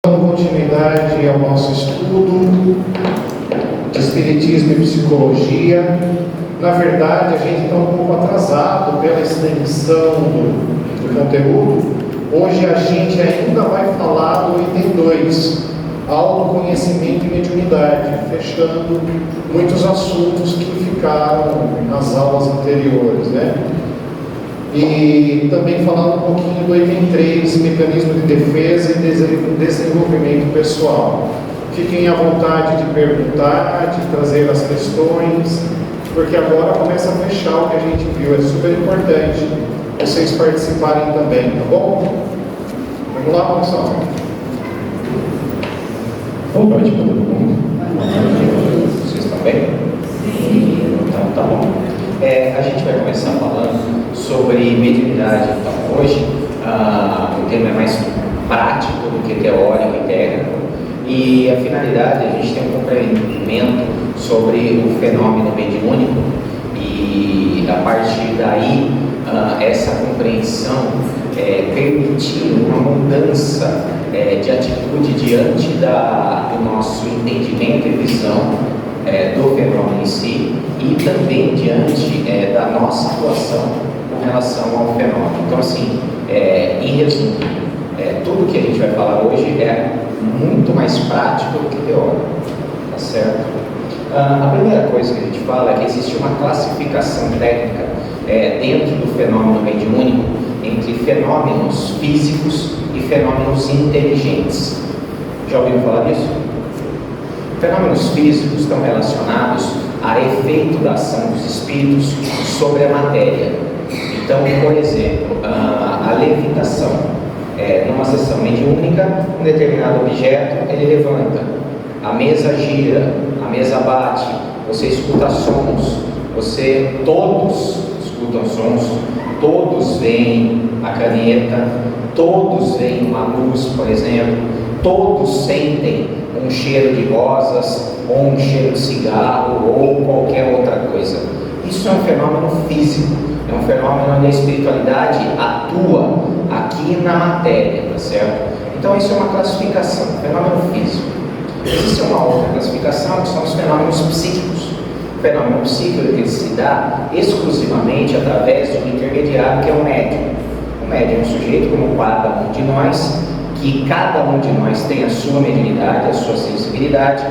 Dando continuidade ao nosso estudo de Espiritismo e Psicologia. Na verdade, a gente está um pouco atrasado pela extensão do conteúdo. Hoje a gente ainda vai falar do item 2, autoconhecimento e mediunidade, fechando muitos assuntos que ficaram nas aulas anteriores, né? E também falando um pouquinho do item 3, mecanismo de defesa e desenvolvimento pessoal. Fiquem à vontade de perguntar, de trazer as questões, porque agora começa a fechar o que a gente viu. É super importante vocês participarem também, tá bom? Vamos lá, pessoal. Boa noite para todo mundo. Vocês estão bem? Sim. Então, tá bom. A gente vai começar falando sobre mediunidade. Então, hoje o tema é mais prático do que teórico e técnico. E a finalidade é a gente ter um compreendimento sobre o fenômeno mediúnico e, a partir daí, essa compreensão permitir uma mudança de atitude diante do nosso entendimento e visão do fenômeno em si, e também diante da nossa atuação com relação ao fenômeno. Então, assim, em resumo, tudo que a gente vai falar hoje é muito mais prático do que teórico, tá certo? A primeira coisa que a gente fala é que existe uma classificação técnica dentro do fenômeno mediúnico entre fenômenos físicos e fenômenos inteligentes. Já ouviram falar disso? Fenômenos físicos estão relacionados a efeito da ação dos espíritos sobre a matéria. Então, por exemplo, a levitação. Numa sessão mediúnica, um determinado objeto ele levanta, a mesa gira, a mesa bate, você escuta sons, todos escutam sons, todos veem a caneta, todos veem uma luz, por exemplo, todos sentem um cheiro de rosas, ou um cheiro de cigarro, ou qualquer outra coisa. Isso é um fenômeno físico, é um fenômeno onde a espiritualidade atua aqui na matéria, tá certo? Então isso é uma classificação, fenômeno físico. Existe uma outra classificação que são os fenômenos psíquicos. O fenômeno psíquico ele se dá exclusivamente através de um intermediário que é o médium. O médium é um sujeito como cada um de nós, que cada um de nós tem a sua mediunidade, a sua sensibilidade.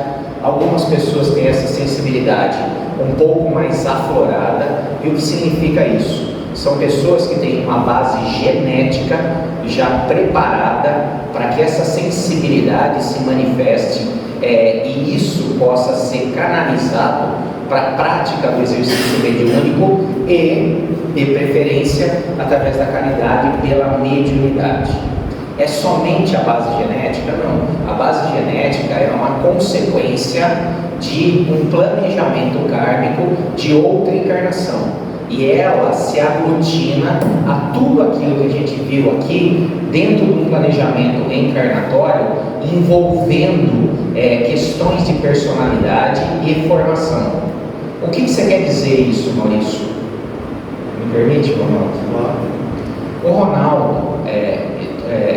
Algumas pessoas têm essa sensibilidade um pouco mais aflorada. E o que significa isso? São pessoas que têm uma base genética já preparada para que essa sensibilidade se manifeste e isso possa ser canalizado para a prática do exercício mediúnico e, de preferência, através da caridade pela mediunidade. É somente a base genética? Não. A base genética é uma consequência de um planejamento kármico de outra encarnação. E ela se aglutina a tudo aquilo que a gente viu aqui dentro de um planejamento reencarnatório envolvendo questões de personalidade e formação. O que você quer dizer isso, Maurício? Me permite, Ronaldo? O Ronaldo,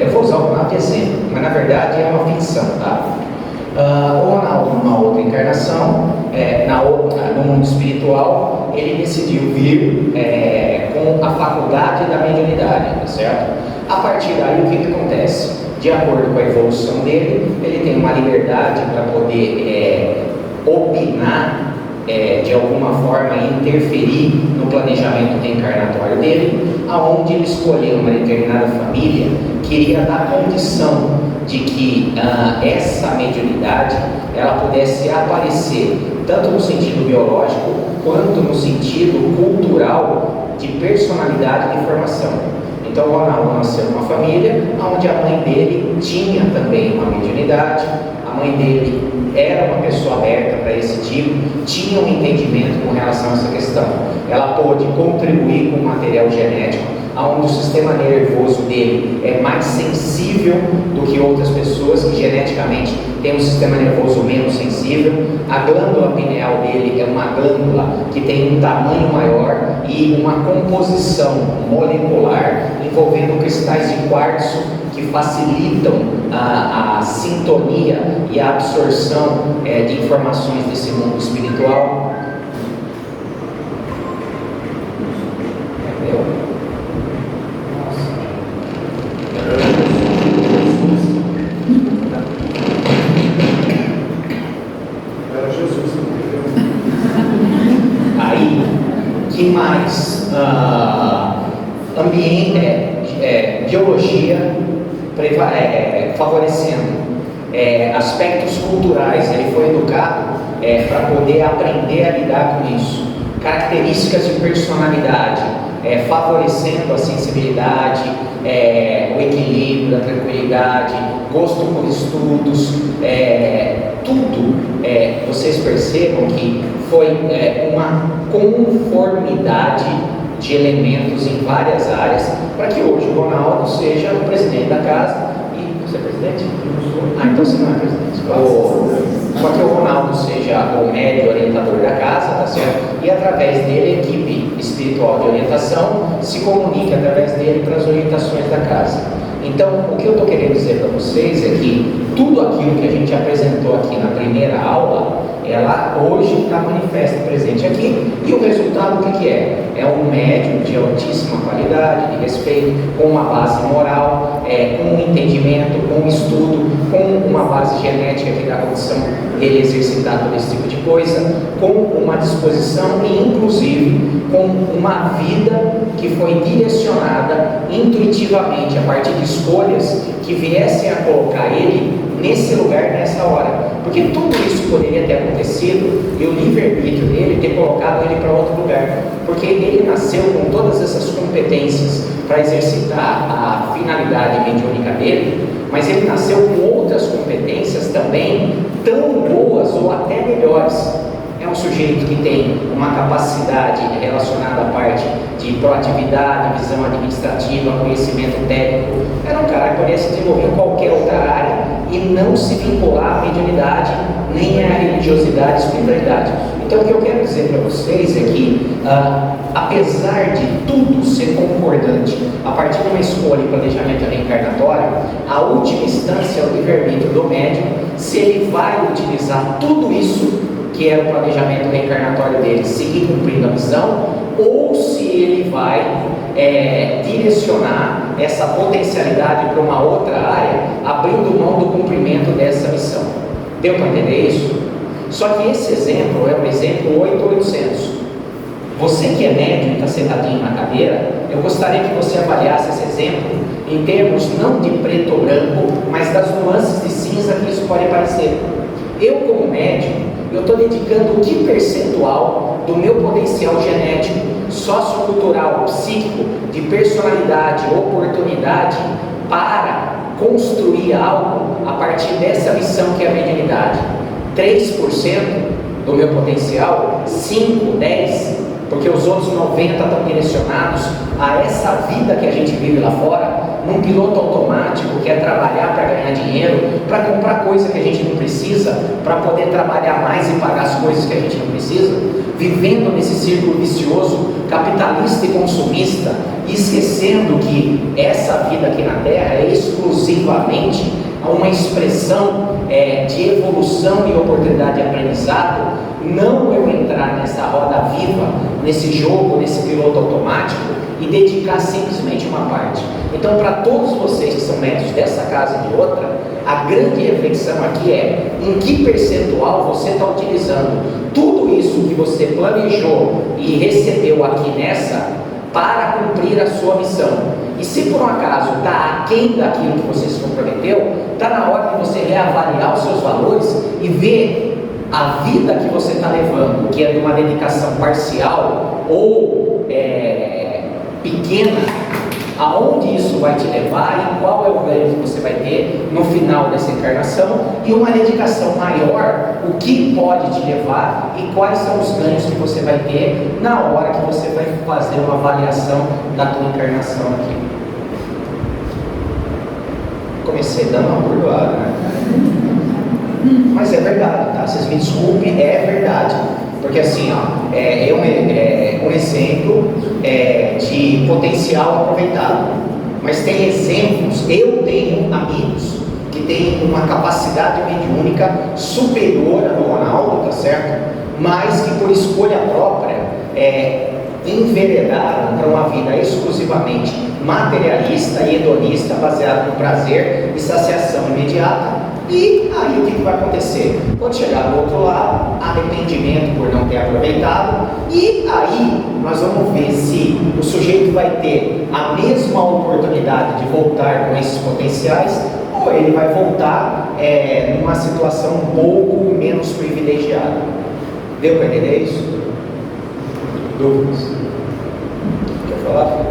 eu vou usar o Ronaldo de exemplo, mas na verdade é uma ficção, tá? O Ronaldo, numa outra encarnação, no mundo espiritual, ele decidiu vir com a faculdade da mediunidade, tá certo? A partir daí, o que acontece? De acordo com a evolução dele, ele tem uma liberdade para poder opinar, de alguma forma interferir no planejamento reencarnatório dele, aonde ele escolheu uma determinada família que iria dar condição de que essa mediunidade ela pudesse aparecer tanto no sentido biológico quanto no sentido cultural de personalidade e formação. Então o Ronaldo nasceu numa família onde a mãe dele tinha também uma mediunidade, a mãe dele era uma pessoa aberta para esse tipo, tinha um entendimento com relação a essa questão. Ela pôde contribuir com o material genético onde o sistema nervoso dele é mais sensível do que outras pessoas que geneticamente têm um sistema nervoso menos sensível. A glândula pineal dele é uma glândula que tem um tamanho maior e uma composição molecular envolvendo cristais de quartzo que facilitam a sintonia e a absorção de informações desse mundo espiritual. Aí, que mais? Ambiente, biologia favorecendo aspectos culturais. Ele foi educado para poder aprender a lidar com isso. Características de personalidade, favorecendo a sensibilidade, o equilíbrio, a tranquilidade, gosto por estudos, tudo. Vocês percebam que foi uma conformidade de elementos em várias áreas para que hoje o Ronaldo seja o presidente da casa. E você é presidente? Então você não é presidente. Só que o Ronaldo seja o médio orientador da casa, tá certo? E através dele a equipe espiritual de orientação se comunique através dele para as orientações da casa. Então, o que eu estou querendo dizer para vocês é que tudo aquilo que a gente apresentou aqui na primeira aula, ela hoje está manifesta presente aqui, e o resultado o que é? É um médium de altíssima qualidade, de respeito, com uma base moral, com um entendimento, com um estudo, com uma base genética que dá condição dele exercitar todo esse tipo de coisa, com uma disposição e inclusive com uma vida que foi direcionada intuitivamente a partir de escolhas que viessem a colocar ele nesse lugar, nessa hora. Porque tudo isso poderia ter acontecido e o livre-arbítrio dele ter colocado ele para outro lugar. Porque ele nasceu com todas essas competências para exercitar a finalidade mediúnica dele, mas ele nasceu com outras competências também tão boas ou até melhores. É um sujeito que tem uma capacidade relacionada à parte de proatividade, visão administrativa, conhecimento técnico. Era um cara que poderia se desenvolver em qualquer outra área e não se vincular à mediunidade, nem à religiosidade e espiritualidade. Então, o que eu quero dizer para vocês é que, apesar de tudo ser concordante, a partir de uma escolha e planejamento reencarnatório, a última instância é o livre-arbítrio do médium, se ele vai utilizar tudo isso que era o planejamento reencarnatório dele, seguir cumprindo a missão, ou se ele vai direcionar essa potencialidade para uma outra área, abrindo mão do cumprimento dessa missão. Deu para entender isso? Só que esse exemplo é o exemplo 8800. Você que é médium e está sentadinho na cadeira, eu gostaria que você avaliasse esse exemplo em termos não de preto ou branco, mas das nuances de cinza que isso pode parecer. Eu, como médium, eu estou dedicando que percentual do meu potencial genético, sociocultural, psíquico, de personalidade, oportunidade, para construir algo a partir dessa missão que é a mediunidade? 3% do meu potencial? 5%, 10%? Porque os outros 90% estão direcionados a essa vida que a gente vive lá fora, num piloto automático que é trabalhar para ganhar dinheiro, para comprar coisa que a gente não precisa, para poder trabalhar mais e pagar as coisas que a gente não precisa, vivendo nesse círculo vicioso capitalista e consumista, esquecendo que essa vida aqui na Terra é exclusivamente uma expressão de evolução e oportunidade de aprendizado. Não eu entrar nessa roda viva, nesse jogo, nesse piloto automático e dedicar simplesmente uma parte. Então, para todos vocês que são médios dessa casa e de outra, a grande reflexão aqui é em que percentual você está utilizando tudo isso que você planejou e recebeu aqui nessa para cumprir a sua missão. E se por um acaso está aquém daquilo que você se comprometeu, está na hora de você reavaliar os seus valores e ver a vida que você está levando, que é de uma dedicação parcial ou pequena, aonde isso vai te levar e qual é o ganho que você vai ter no final dessa encarnação, e uma dedicação maior, o que pode te levar e quais são os ganhos que você vai ter na hora que você vai fazer uma avaliação da tua encarnação aqui. Comecei dando uma burdoada, né? Mas é verdade, tá? Vocês me desculpem, é verdade. Porque assim, ó, um exemplo de potencial aproveitado. Mas tem exemplos, eu tenho amigos que têm uma capacidade mediúnica superior a do Ronaldo, tá certo? Mas que por escolha própria enveredaram para uma vida exclusivamente materialista e hedonista, baseada no prazer e saciação imediata. E aí o que vai acontecer? Quando chegar do outro lado, arrependimento por não ter aproveitado, e aí nós vamos ver se o sujeito vai ter a mesma oportunidade de voltar com esses potenciais, ou ele vai voltar numa situação um pouco menos privilegiada. Deu para entender isso? Dúvidas? Quer falar?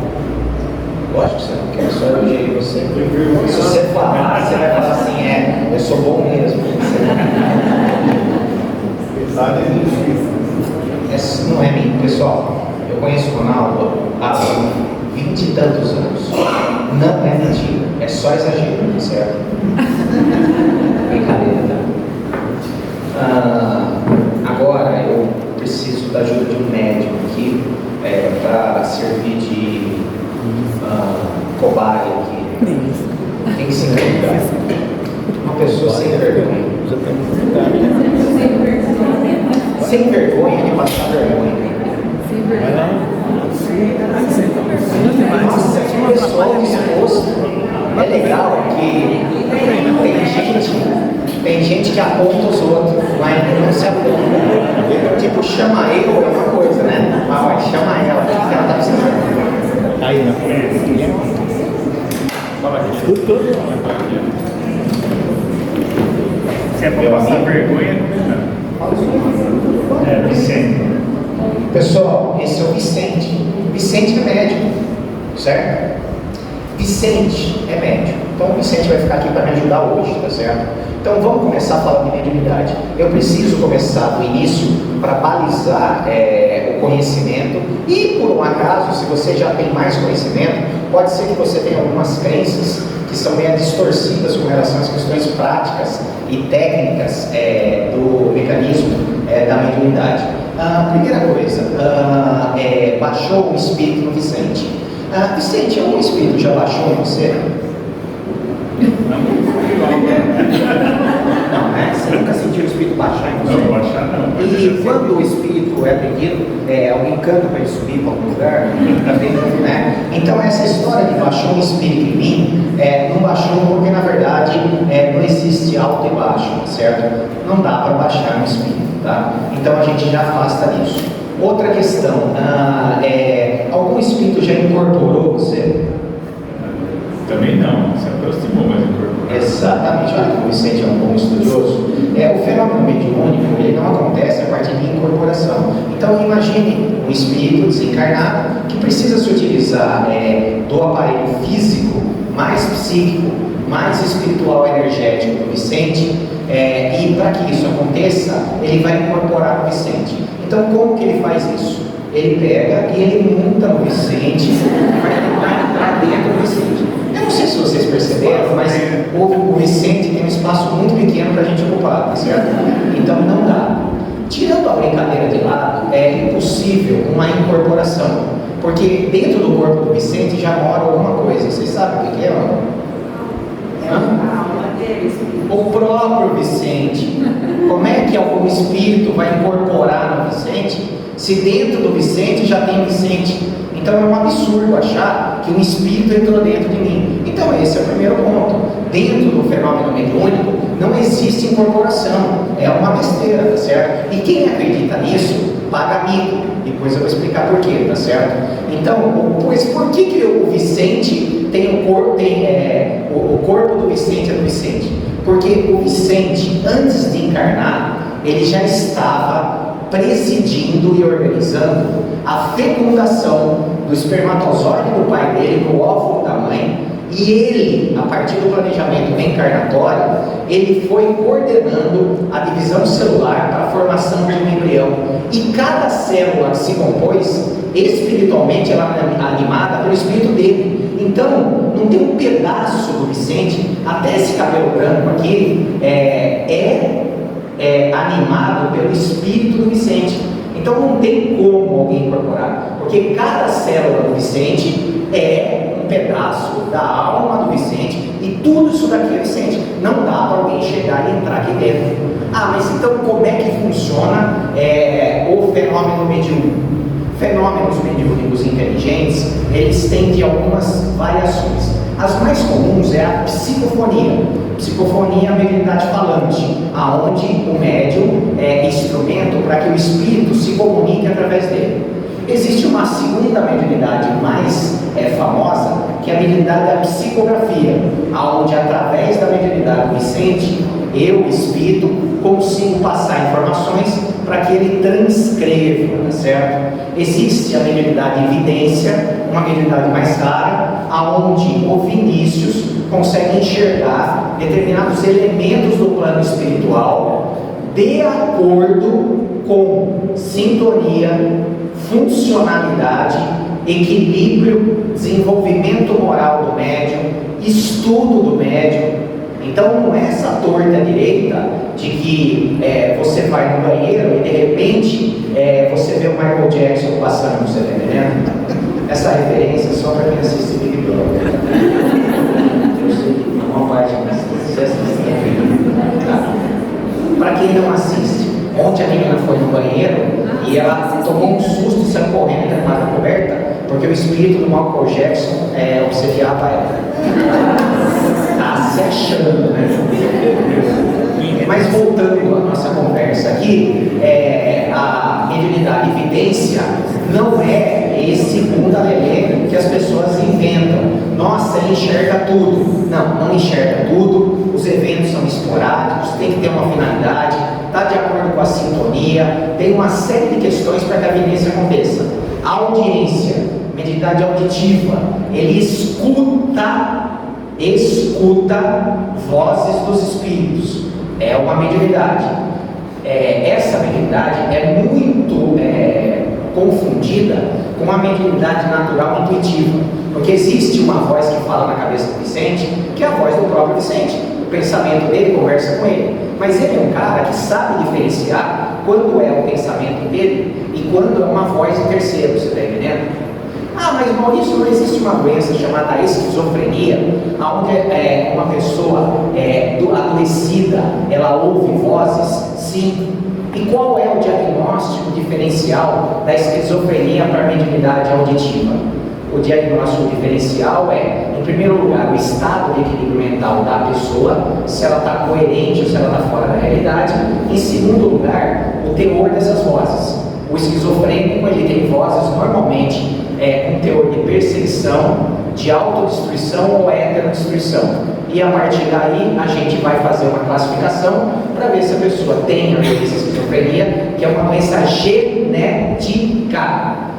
Lógico que você não quer, só elogiei você. Se você falar, você vai falar assim, eu sou bom mesmo. Não é mim, pessoal. Eu conheço o Ronaldo há 20 e tantos anos. Não é mentira, é só exagero, certo? Brincadeira, tá? Agora eu preciso da ajuda de um médico aqui para servir de cobaia aqui. Tem que se encontrar. Uma pessoa sem vergonha. Sem vergonha de passar vergonha. Nossa, que pessoal disposto. É legal que tem gente que aponta os outros, mas não se aponta. Tipo, chama eu é uma coisa, né? Mas chama ela, o que ela tá precisando? Aí, né? Se é para passar vergonha, Vicente. Pessoal, esse é o Vicente. Vicente é médico, certo? Vicente é médico. Então o Vicente vai ficar aqui para me ajudar hoje, tá certo? Então vamos começar falando de mediunidade. Eu preciso começar do início para balizar o conhecimento, e por um acaso, se você já tem mais conhecimento, pode ser que você tenha algumas crenças que são meio distorcidas com relação às questões práticas e técnicas do mecanismo da mediunidade. Primeira coisa, baixou o espírito no Vicente. Vicente, algum espírito já baixou em você? Não, né? Você nunca sentiu o espírito baixar em você? Não, baixar não. E quando o espírito é pedido, alguém canta para ele subir para algum lugar, né? Então essa história de baixou um espírito em mim, não baixou porque na verdade não existe alto e baixo, certo? Não dá para baixar um espírito, tá? Então a gente já afasta disso. Outra questão, algum espírito já incorporou você? Também não, se aproximou, mas incorporou. Exatamente, olha como o Vicente é um bom estudioso. O fenômeno mediúnico, ele não acontece a partir de incorporação. Então imagine um espírito desencarnado que precisa se utilizar do aparelho físico, mais psíquico, mais espiritual energético do Vicente, e para que isso aconteça, ele vai incorporar o Vicente. Então como que ele faz isso? Ele pega e ele monta no Vicente para entrar dentro do Vicente. Eu não sei se vocês perceberam, mas o Vicente tem um espaço muito pequeno para a gente ocupar, tá certo? Então não dá. Tirando a brincadeira de lado, é impossível uma incorporação, porque dentro do corpo do Vicente já mora alguma coisa. Vocês sabem o que é? O próprio Vicente. Como é que algum espírito vai incorporar no Vicente, se dentro do Vicente já tem Vicente? Então é um absurdo achar que um espírito entrou dentro de mim. Então esse é o primeiro ponto. Dentro do fenômeno mediúnico não existe incorporação. É uma besteira, tá certo? E quem acredita nisso, paga mico. Depois eu vou explicar por quê, tá certo? Então, por que o Vicente tem o corpo do Vicente é do Vicente? Porque o Vicente, antes de encarnar, ele já estava presidindo e organizando a fecundação do espermatozoide do pai dele para o óvulo da mãe, e ele, a partir do planejamento reencarnatório, ele foi coordenando a divisão celular para a formação de um embrião. E cada célula que se compôs, espiritualmente, ela é animada pelo espírito dele. Então, não tem um pedaço do Vicente, até esse cabelo branco aqui, animado pelo espírito do Vicente. Então, não tem como alguém incorporar, porque cada célula do Vicente é um pedaço da alma do Vicente, e tudo isso daqui é Vicente. Não dá para alguém chegar e entrar aqui dentro. Mas então como é que funciona o fenômeno mediúnico? Fenômenos mediúnicos inteligentes, eles têm de algumas variações. As mais comuns é a psicofonia. Psicofonia é a mediunidade falante, aonde o médium é instrumento para que o espírito se comunique através dele. Existe uma segunda mediunidade mais famosa, que é a mediunidade da psicografia, aonde através da mediunidade do Vicente, eu, espírito, consigo passar informações para que ele transcreva, tá certo? Existe a mediunidade de evidência, uma mediunidade mais rara, aonde o Vinícius consegue enxergar determinados elementos do plano espiritual de acordo com sintonia, funcionalidade, equilíbrio, desenvolvimento moral do médium, estudo do médium. Então não é essa torta direita de que você vai no banheiro e de repente você vê o Michael Jackson passando, você está entendendo? Essa referência é só para quem assiste Big Brother. Eu sei que uma parte você assiste. Para quem não assiste, ontem a menina foi no banheiro e ela tomou um susto e saiu correndo da mata coberta, porque o espírito do Michael Jackson obsediava ela. Está se achando, né? Mas voltando à nossa conversa aqui, a mediunidade e evidência não é esse bunda-lelê que as pessoas inventam. Nossa, ele enxerga tudo. Não, não enxerga tudo. Os eventos são esporádicos, tem que ter uma finalidade, está de acordo com a sintonia, tem uma série de questões para que a evidência aconteça. A audiência, mediunidade auditiva, ele escuta vozes dos espíritos. É uma mediunidade. Essa mediunidade é muito confundida com a mediunidade natural intuitiva, porque existe uma voz que fala na cabeça do Vicente, que é a voz do próprio Vicente. O pensamento dele conversa com ele, mas ele é um cara que sabe diferenciar quando é o pensamento dele e quando é uma voz de terceiro, você está entendendo? Mas Maurício, não existe uma doença chamada esquizofrenia, onde uma pessoa adoecida, ela ouve vozes? Sim. E qual é o diagnóstico diferencial da esquizofrenia para a mediunidade auditiva? O diagnóstico diferencial em primeiro lugar, o estado de equilíbrio mental da pessoa, se ela está coerente ou se ela está fora da realidade. Em segundo lugar, o teor dessas vozes. O esquizofrênico, ele tem vozes normalmente com teor de perseguição, de autodestruição ou heterodestruição. E a partir daí a gente vai fazer uma classificação para ver se a pessoa tem a doença esquizofrenia, que é uma doença genética.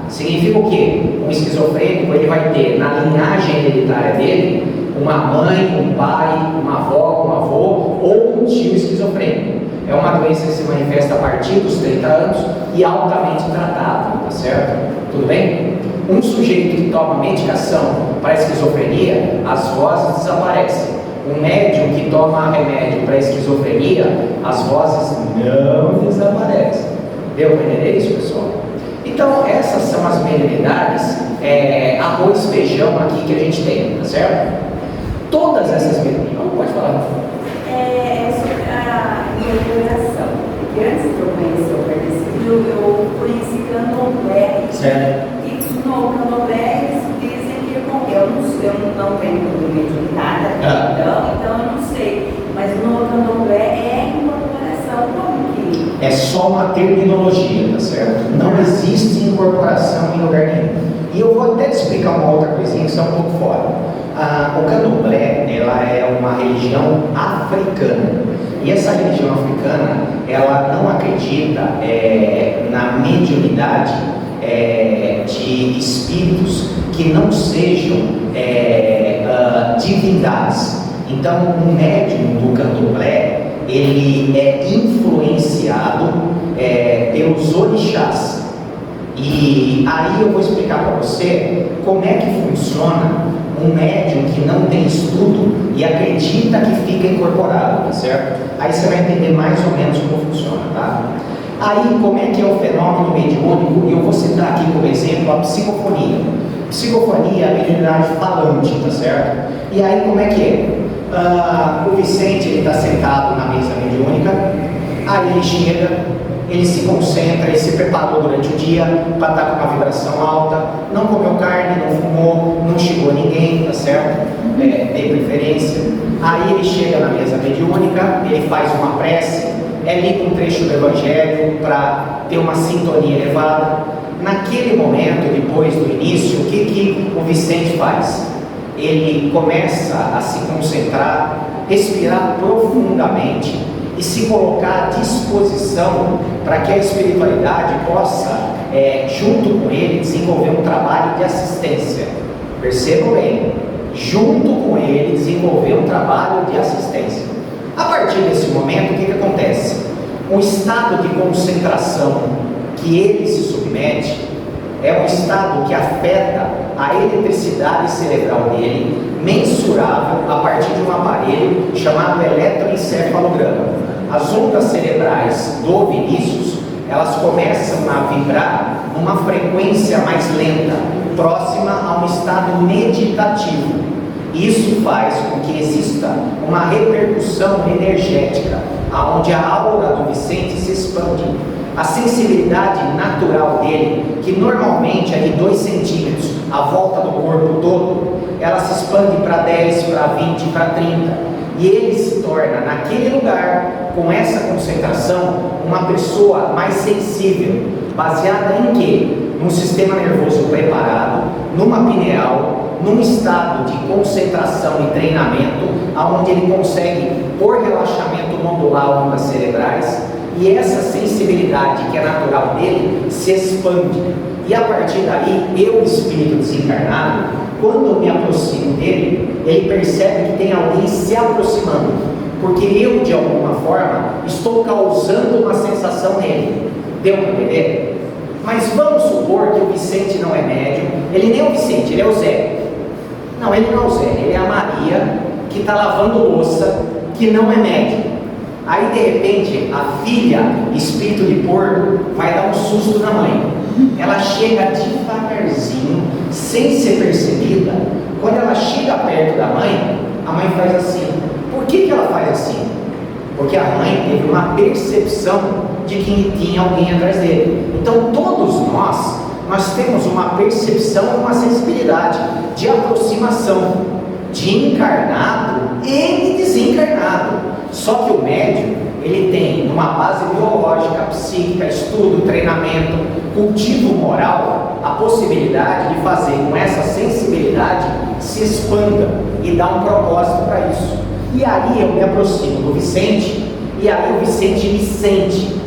Significa o quê? Um esquizofrênico ele vai ter na linhagem hereditária dele uma mãe, um pai, uma avó, um avô ou um tio esquizofrênico. É uma doença que se manifesta a partir dos 30 anos e altamente tratável, tá certo? Tudo bem? Um sujeito que toma medicação para esquizofrenia, as vozes desaparecem. Um médium que toma remédio para esquizofrenia, as vozes não desaparecem. Deu para entender isso, pessoal? Então, essas são as mediunidades, arroz, feijão aqui que a gente tem, tá certo? Todas essas mediunidades. Não pode falar. Sobre a incorporação. Antes de eu conhecer o Perdecido, eu conheci Candomblé. Certo. E no Candomblé eles dizem que eu não tenho mediunidade, então eu não sei. Mas no Candomblé é incorporação, como que? É só uma terminologia, tá certo? Não existe incorporação em lugar nenhum. E eu vou até te explicar uma outra coisinha que está um pouco fora. O Candomblé, ela é uma religião africana. E essa religião africana, ela não acredita na mediunidade de espíritos que não sejam divindades. Então, o médium do candomblé, ele é influenciado pelos orixás. E aí eu vou explicar para você como é que funciona um médium que não tem estudo e acredita que fica incorporado, tá certo? Aí você vai entender mais ou menos como funciona, tá? Aí, como é que é o fenômeno mediúnico? Eu vou citar aqui como exemplo a psicofonia. Psicofonia é a mediunidade falante, tá certo? E aí, como é que é? O Vicente, ele está sentado na mesa mediúnica, aí ele chega, ele se concentra, ele se preparou durante o dia para estar com uma vibração alta, não comeu carne, não fumou, não chegou ninguém, tá certo? Tem preferência. Aí ele chega na mesa mediúnica, ele faz uma prece, liga um trecho do Evangelho para ter uma sintonia elevada. Naquele momento, depois do início, o que o Vicente faz? Ele começa a se concentrar, respirar profundamente e se colocar à disposição para que a espiritualidade possa, junto com ele, desenvolver um trabalho de assistência. Percebam bem, junto com ele, desenvolver um trabalho de assistência. A partir desse momento, o que acontece? O estado de concentração que ele se submete é um estado que afeta a eletricidade cerebral dele, mensurável a partir de um aparelho chamado eletroencefalograma. As ondas cerebrais do Vinícius, elas começam a vibrar numa frequência mais lenta, próxima a um estado meditativo. Isso faz com que exista uma repercussão energética, onde a aura do Vicente se expande. A sensibilidade natural dele, que normalmente é de 2 centímetros à volta do corpo todo, ela se expande para 10, para 20, para 30. E ele se torna, naquele lugar, com essa concentração, uma pessoa mais sensível, baseada em quê? Num sistema nervoso preparado, numa pineal, num estado de concentração e treinamento, onde ele consegue, por relaxamento modular ondas cerebrais, e essa sensibilidade que é natural dele se expande. E a partir daí, eu, espírito desencarnado, quando eu me aproximo dele, ele percebe que tem alguém se aproximando, porque eu, de alguma forma, estou causando uma sensação nele. Deu para entender? Mas vamos supor que o Vicente não é médium, ele nem é o Vicente, ele é o Zé. Não, ele não é o Zé, ele é a Maria, que está lavando louça, que não é médium. Aí, de repente, a filha, espírito de porco, vai dar um susto na mãe. Ela chega devagarzinho, sem ser percebida. Quando ela chega perto da mãe, a mãe faz assim. Por que ela faz assim? Porque a mãe teve uma percepção de que tinha alguém atrás dele. Então, todos nós temos uma percepção, uma sensibilidade de aproximação, de encarnado e de desencarnado. Só que o médium, ele tem uma base biológica, psíquica, estudo, treinamento, cultivo moral, a possibilidade de fazer com essa sensibilidade se expanda e dar um propósito para isso. E aí eu me aproximo do Vicente, e aí o Vicente me sente.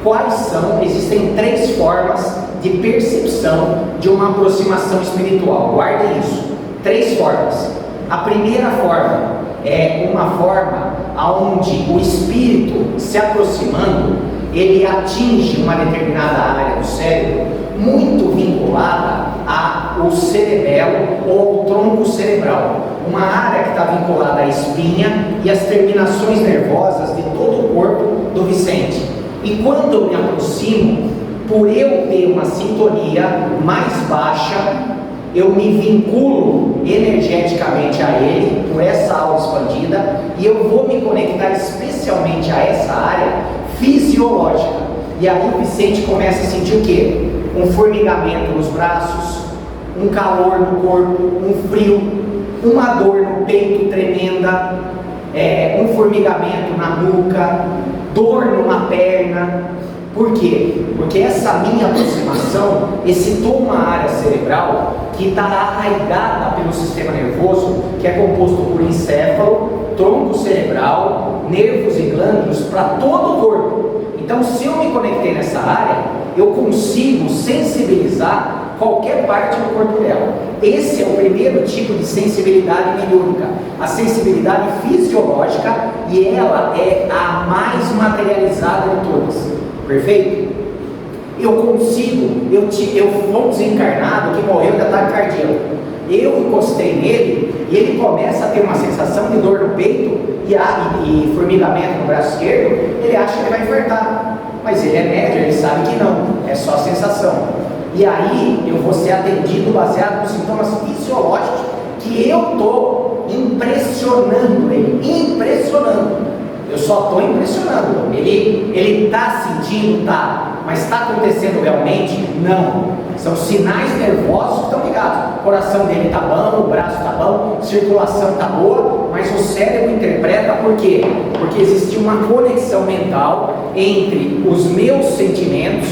Quais são? Existem 3 formas de percepção de uma aproximação espiritual. Guardem isso. 3 formas. A primeira forma é uma forma onde o espírito, se aproximando, ele atinge uma determinada área do cérebro muito vinculada ao cerebelo ou ao tronco cerebral, uma área que está vinculada à espinha e às terminações nervosas de todo o corpo do Vicente. E quando eu me aproximo, por eu ter uma sintonia mais baixa, eu me vinculo energeticamente a ele, por essa aula expandida, e eu vou me conectar especialmente a essa área fisiológica. E aí o Vicente começa a sentir o quê? Um formigamento nos braços, um calor no corpo, um frio, uma dor no peito tremenda, um formigamento na nuca, dor numa perna. Por quê? Porque essa minha aproximação excitou uma área cerebral que está arraigada pelo sistema nervoso, que é composto por encéfalo, tronco cerebral, nervos e glândulos para todo o corpo. Então, se eu me conectei nessa área, eu consigo sensibilizar qualquer parte do corpo dela. Esse é o primeiro tipo de sensibilidade mediúnica, a sensibilidade fisiológica, e ela é a mais materializada de todas. Perfeito? Eu consigo, eu fui um desencarnado que morreu de ataque cardíaco. Eu encostei nele e ele começa a ter uma sensação de dor no peito e formigamento no braço esquerdo. Ele acha que ele vai infartar, mas ele é médium, ele sabe que não, é só sensação. E aí eu vou ser atendido baseado nos sintomas fisiológicos que eu estou impressionando ele, eu só estou impressionando. Ele está sentindo, tá, mas está acontecendo realmente? Não. São sinais nervosos que estão ligados. O coração dele está bom, o braço está bom, a circulação está boa, mas o cérebro interpreta por quê? Porque existe uma conexão mental entre os meus sentimentos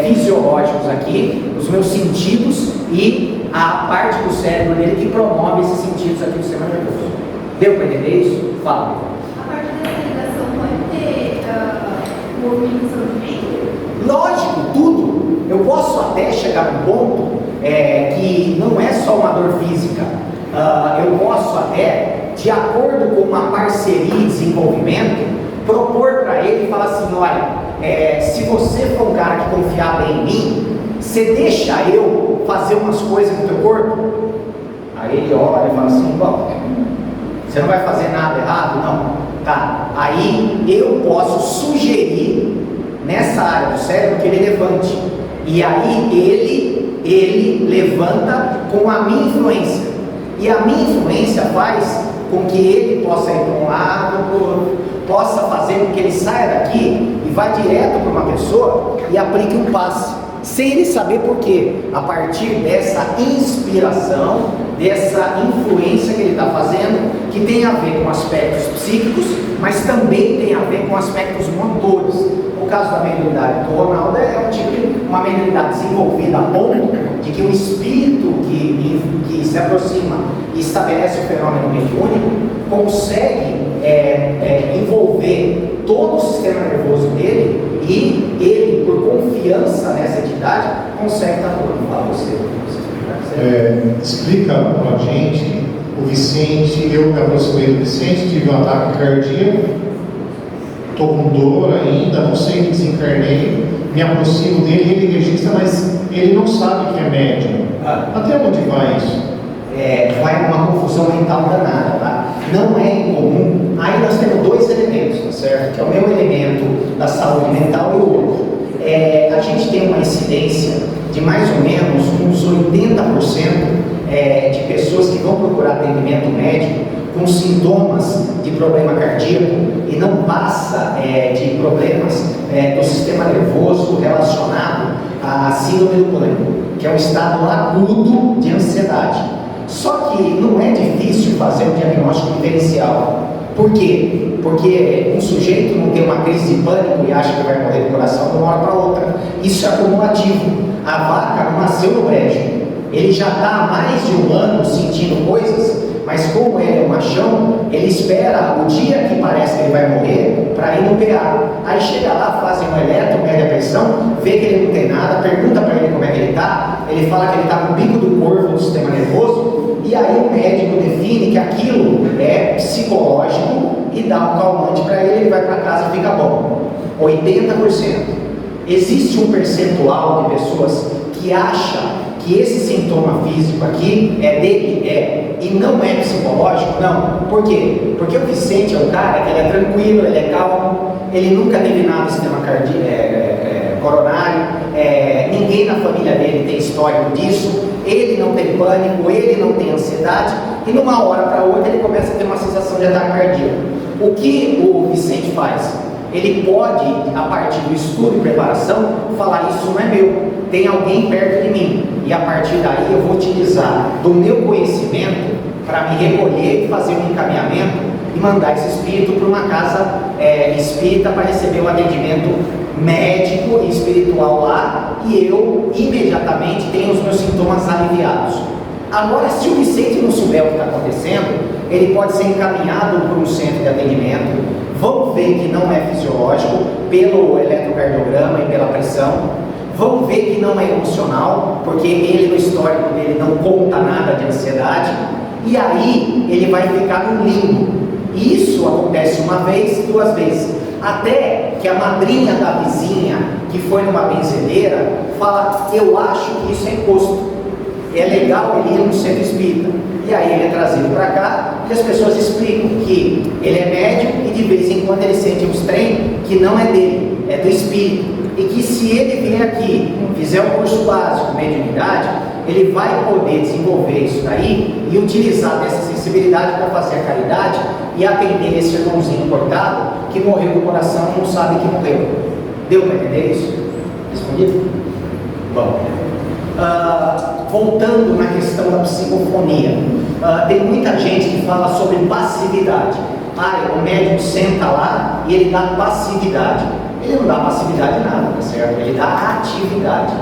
fisiológicos aqui, os meus sentidos e a parte do cérebro dele que promove esses sentidos aqui do sistema nervoso. Deu para entender isso? Fala. A partir dessa ligação pode ter movimentação de mente? Lógico, tudo. Eu posso até chegar num ponto que não é só uma dor física. Eu posso até, de acordo com uma parceria e desenvolvimento, propor para ele e falar assim: olha, se você for um cara que confiar bem em mim, você deixa eu fazer umas coisas no teu corpo? Aí ele olha e fala assim: bom, você não vai fazer nada errado? Não. Tá, aí eu posso sugerir nessa área do cérebro que ele levante, e aí ele levanta com a minha influência, e a minha influência faz com que ele possa ir para um lado, para o outro, possa fazer com que ele saia daqui e vá direto para uma pessoa e aplique um passe, sem ele saber por quê. A partir dessa inspiração, dessa influência que ele está fazendo, que tem a ver com aspectos psíquicos, mas também tem a ver com aspectos motores. O caso da mediunidade do Ronaldo é um tipo de uma mediunidade desenvolvida a ponto de que o espírito que se aproxima e estabelece o fenômeno mediúnico consegue envolver todo o sistema nervoso dele, e ele, por confiança nessa entidade, consegue estar falando. Fala você. Explica para a gente, o Vicente, eu me aproximei do Vicente, tive um ataque cardíaco, estou com dor ainda, não sei que desencarnei, me aproximo dele, ele registra, mas ele não sabe que é médium. Até onde vai isso? Vai uma confusão mental danada, tá? Não é incomum. Aí nós temos dois elementos, tá certo? Que é o meu elemento da saúde mental e o outro. A gente tem uma incidência de mais ou menos uns 80% de pessoas que vão procurar atendimento médico com sintomas de problema cardíaco e não passa de problemas do sistema nervoso relacionado à síndrome do pânico, que é um estado agudo de ansiedade. Só que não é difícil fazer um diagnóstico diferencial. Por quê? Porque um sujeito não tem uma crise de pânico e acha que vai morrer do coração de uma hora para outra. Isso é acumulativo. A vaca não nasceu no brejo. Ele já está há mais de um ano sentindo coisas, mas como ele é um machão, ele espera o dia que parece que ele vai morrer para ir no PA. Aí chega lá, fazem um eletro, mede a pressão, vê que ele não tem nada, pergunta para ele como é que ele está, ele fala que ele está com o bico do corvo do sistema nervoso, e aí o médico define que aquilo é psicológico e dá um calmante para ele vai para casa e fica bom. 80%. Existe um percentual de pessoas que acha que esse sintoma físico aqui é dele, e não é psicológico, não. Por quê? Porque o Vicente é um cara que ele é tranquilo, ele é calmo, ele nunca teve nada no sistema coronário, ninguém na família dele tem histórico disso, ele não tem pânico, ele não tem ansiedade, e numa hora para outra ele começa a ter uma sensação de ataque cardíaco. O que o Vicente faz? Ele pode, a partir do estudo e preparação, falar: isso não é meu, tem alguém perto de mim, e a partir daí eu vou utilizar do meu conhecimento para me recolher e fazer um encaminhamento e mandar esse espírito para uma casa espírita para receber um atendimento médico e espiritual lá, e eu imediatamente tenho os meus sintomas aliviados. Agora, se o Vicente não souber o que está acontecendo, ele pode ser encaminhado para um centro de atendimento. Vão ver que não é fisiológico pelo eletrocardiograma e pela pressão. vão ver que não é emocional, porque ele no histórico dele não conta nada de ansiedade, e aí ele vai ficar no limbo. E isso acontece uma vez, duas vezes, até que a madrinha da vizinha, que foi numa benzedeira, fala: eu acho que isso é encosto, é legal ele ir no centro espírita. E aí ele é trazido para cá e as pessoas explicam que ele é médium e de vez em quando ele sente uns trem que não é dele, é do espírito, e que se ele vier aqui, fizer um curso básico de mediunidade, ele vai poder desenvolver isso daí e utilizar dessa sensibilidade para fazer a caridade e atender esse irmãozinho cortado que morreu do coração e não sabe que morreu. Deu para entender isso? Respondido? Bom, voltando na questão da psicofonia, tem muita gente que fala sobre passividade. O médium senta lá e ele dá passividade. Ele não dá passividade nada, tá certo? Ele dá atividade.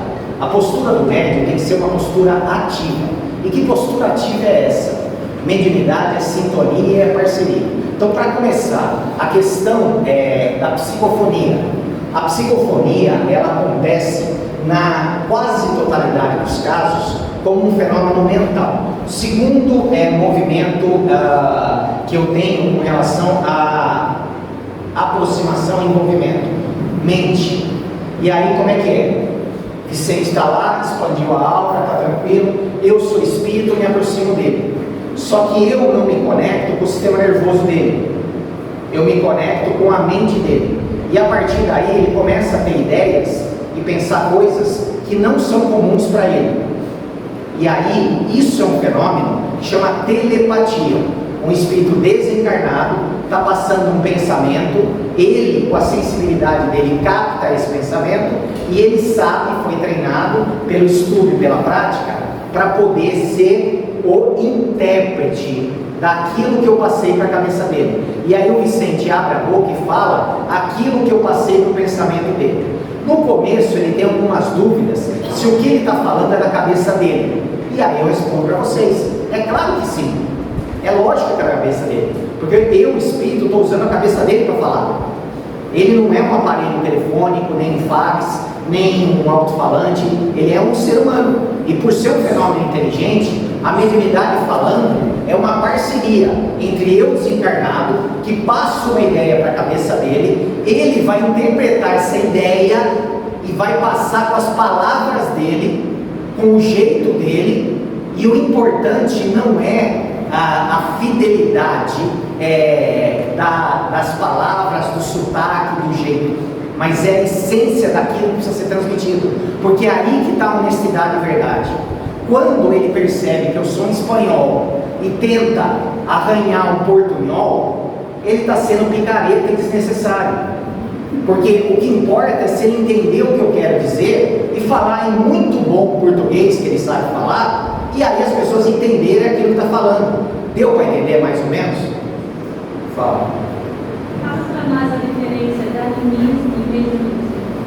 A postura do médium tem que ser uma postura ativa. E que postura ativa é essa? Mediunidade é sintonia, é parceria. Então, para começar, a questão da psicofonia. A psicofonia, ela acontece na quase totalidade dos casos como um fenômeno mental. Segundo movimento que eu tenho com relação à aproximação e envolvimento, mente. E aí como é que é? Vicente está lá, expandiu a aura, está tranquilo, eu sou espírito, me aproximo dele. Só que eu não me conecto com o sistema nervoso dele, eu me conecto com a mente dele. E a partir daí ele começa a ter ideias e pensar coisas que não são comuns para ele. E aí, isso é um fenômeno que chama telepatia. Um espírito desencarnado está passando um pensamento, ele, com a sensibilidade dele, capta esse pensamento e ele sabe, foi treinado pelo estudo e pela prática, para poder ser o intérprete daquilo que eu passei para a cabeça dele. E aí o Vicente abre a boca e fala aquilo que eu passei para o pensamento dele. No começo ele tem algumas dúvidas se o que ele está falando é da cabeça dele. E aí eu respondo para vocês, é claro que sim, é lógico que é da cabeça dele, porque eu, espírito, estou usando a cabeça dele para falar. Ele não é um aparelho telefônico, nem um fax, nem um alto-falante, ele é um ser humano. E por ser um fenômeno inteligente, a mediunidade falando é uma parceria entre eu desencarnado, que passo uma ideia para a cabeça dele, ele vai interpretar essa ideia e vai passar com as palavras dele, com o jeito dele, e o importante não é a fidelidade das palavras, do sotaque, do jeito, mas é a essência daquilo que precisa ser transmitido, porque é aí que está a honestidade e verdade. Quando ele percebe que eu sou um espanhol e tenta arranhar um portunhol, ele está sendo picareta e desnecessário, porque o que importa é se ele entender o que eu quero dizer e falar em muito bom português que ele sabe falar, e aí as pessoas entenderem aquilo que está falando. Deu para entender mais ou menos? Fala. Faça mais a diferença da animismo e mediunismo.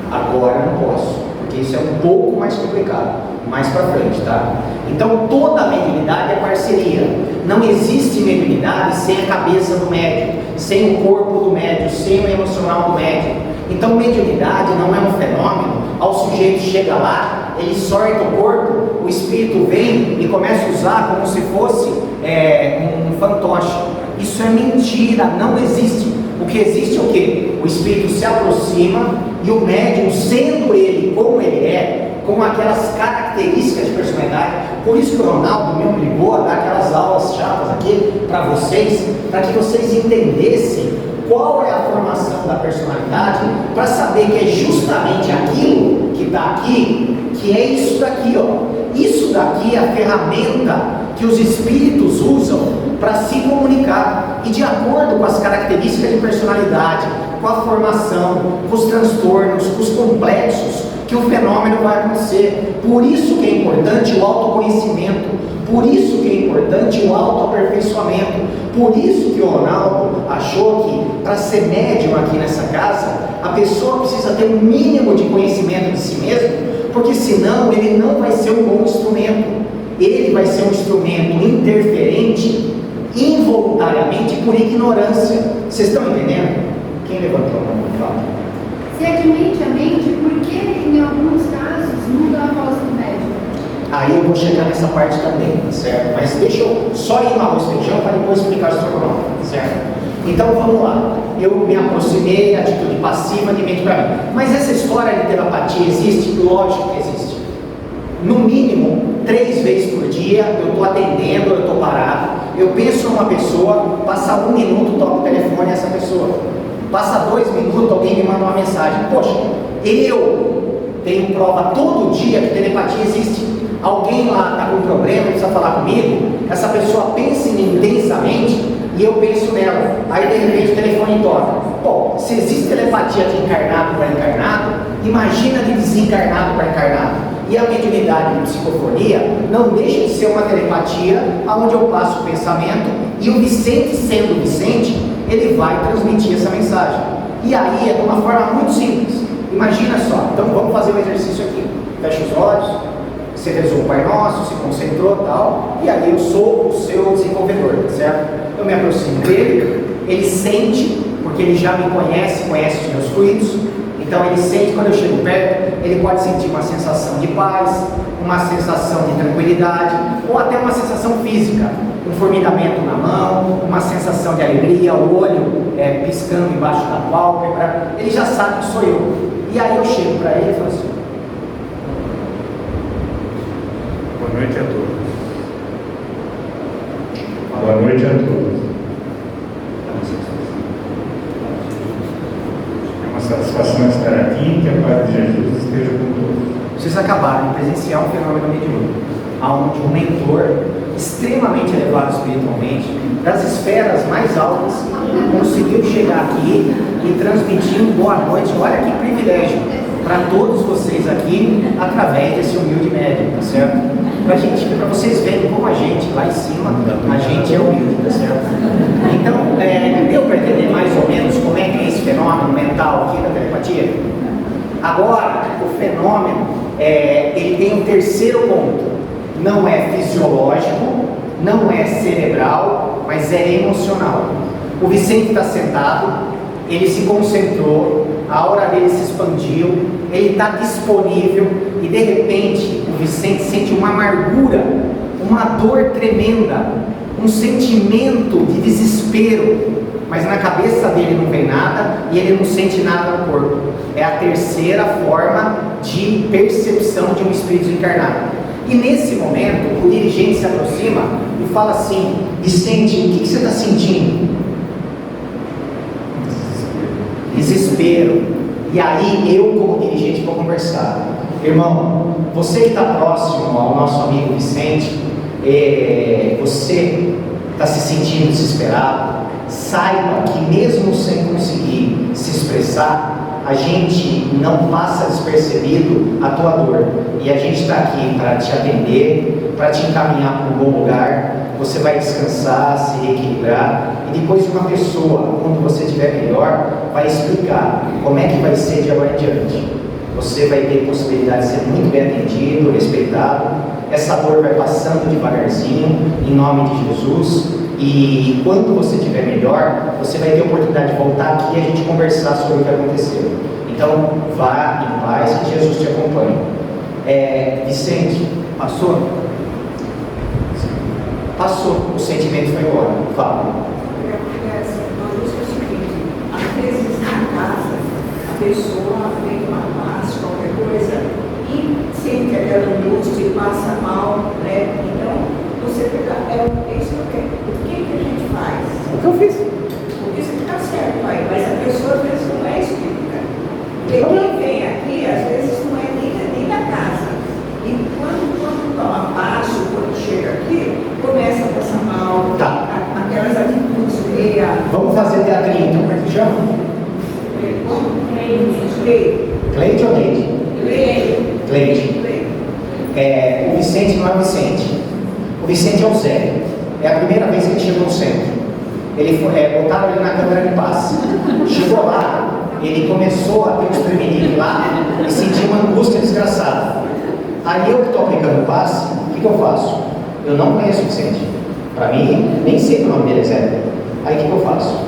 Agora não posso, porque isso é um pouco mais complicado, mais para frente, tá? Então toda mediunidade é parceria. Não existe mediunidade sem a cabeça do médium, sem o corpo do médium, sem o emocional do médium. Então mediunidade não é um fenômeno, ao sujeito chega lá, ele sorta o corpo, o espírito vem e começa a usar como se fosse um fantoche. Isso é mentira, não existe. O que existe é o quê? O espírito se aproxima e o médium, sendo ele como ele é, com aquelas características de personalidade. Por isso que o Ronaldo me obrigou a dar aquelas aulas chatas aqui para vocês, para que vocês entendessem qual é a formação da personalidade, para saber que é justamente aquilo que está aqui, que é isso daqui, ó. Isso daqui é a ferramenta que os espíritos usam para se comunicar, e de acordo com as características de personalidade, com a formação, com os transtornos, com os complexos, que o fenômeno vai acontecer. Por isso que é importante o autoconhecimento, por isso que é importante o autoaperfeiçoamento, por isso que o Ronaldo achou que para ser médium aqui nessa casa, a pessoa precisa ter um mínimo de conhecimento de si mesmo, porque senão ele não vai ser um bom instrumento. Ele vai ser um instrumento interferente, involuntariamente, por ignorância. Vocês estão entendendo? Quem levantou a mão? Fala. Se admite a mente, porque em alguns casos Aí eu vou chegar nessa parte também, certo? Mas deixa eu só ir no arroz e feijão para depois explicar o estrogonofe, certo? Então vamos lá. Eu me aproximei, atitude passiva de mente para mim. Mas essa história de telepatia existe? Lógico que existe. No mínimo, 3 vezes por dia, eu estou atendendo, eu estou parado. Eu penso numa pessoa, passa 1 minuto, toco o telefone a essa pessoa. Passa 2 minutos, alguém me manda uma mensagem. Poxa, eu tenho prova todo dia que telepatia existe. Alguém lá está com um problema, precisa falar comigo. Essa pessoa pensa em mim intensamente e eu penso nela. Aí de repente o telefone toca. Bom, se existe telepatia de encarnado para encarnado, imagina de desencarnado para encarnado. E a mediunidade de psicofonia não deixa de ser uma telepatia onde eu passo o pensamento e o Vicente, sendo Vicente, ele vai transmitir essa mensagem. E aí é de uma forma muito simples. Imagina só, então vamos fazer um exercício aqui. Fecha os olhos, você rezou o Pai Nosso, se concentrou e tal, e aí eu sou o seu desenvolvedor, certo? Eu me aproximo dele, ele sente, porque ele já me conhece, conhece os meus fluidos. Então ele sente, quando eu chego perto, ele pode sentir uma sensação de paz, uma sensação de tranquilidade, ou até uma sensação física, um formigamento na mão, uma sensação de alegria, o olho piscando embaixo da pálpebra. Ele já sabe que sou eu. E aí eu chego para ele e falo assim: Boa noite a todos. Boa noite a todos. É uma satisfação estar aqui, que a paz de Jesus esteja com todos. Vocês acabaram de presenciar um fenômeno mediúnico, onde um mentor extremamente elevado espiritualmente, das esferas mais altas, conseguiu chegar aqui e transmitir um boa noite. Olha que privilégio para todos vocês aqui, através desse humilde médium, tá certo? Para vocês verem como a gente, lá em cima, a gente é humilde, tá certo? Então, deu para entender mais ou menos como é que é esse fenômeno mental aqui da telepatia? Agora, o fenômeno, ele tem um terceiro ponto. Não é fisiológico, não é cerebral, mas é emocional. O Vicente está sentado, ele se concentrou, a aura dele se expandiu, ele está disponível e de repente o Vicente sente uma amargura, uma dor tremenda, um sentimento de desespero, mas na cabeça dele não vem nada e ele não sente nada no corpo. É a terceira forma de percepção de um espírito encarnado. E nesse momento, o dirigente se aproxima e fala assim: Vicente, o que você está sentindo? Desespero. E aí eu, como dirigente, vou conversar. Irmão, você que está próximo ao nosso amigo Vicente, você está se sentindo desesperado, saiba que mesmo sem conseguir se expressar, a gente não passa despercebido a tua dor. E a gente está aqui para te atender, para te encaminhar para um bom lugar. Você vai descansar, se reequilibrar. E depois uma pessoa, quando você estiver melhor, vai explicar como é que vai ser de agora em diante. Você vai ter possibilidade de ser muito bem atendido, respeitado. Essa dor vai passando devagarzinho, em nome de Jesus. E quando você estiver melhor, você vai ter a oportunidade de voltar aqui e a gente conversar sobre o que aconteceu. Então, vá em paz, que Jesus te acompanhe. Vicente, passou? Passou, o sentimento foi embora. Fala. Às vezes na casa, a pessoa tem uma paz, qualquer coisa, e sente aquela angústia e passa mal, né? Então, você é isso que eu quero. O que a gente faz? O que eu fiz? Porque isso está certo, pai, mas a pessoa às vezes não é espírita. Porque quem vem aqui, às vezes não é nem da casa. E quando toma passo, quando chega aqui, começa a passar mal, Tá. Aquelas atitudes meia. Vamos fazer teatrinho, então, como é que chama? Cleide ou Neide? Cleide. O Vicente não é o Vicente. O Vicente é o Zé. É a primeira vez que ele chegou no centro. Botaram ele na câmara de passe. Chegou lá, ele começou a ter uns tremeliques lá e sentiu uma angústia desgraçada. Aí eu que estou aplicando o passe, o que eu faço? Eu não conheço o Vicente. Para mim, nem sei que o nome dele é Zé. Aí o que eu faço?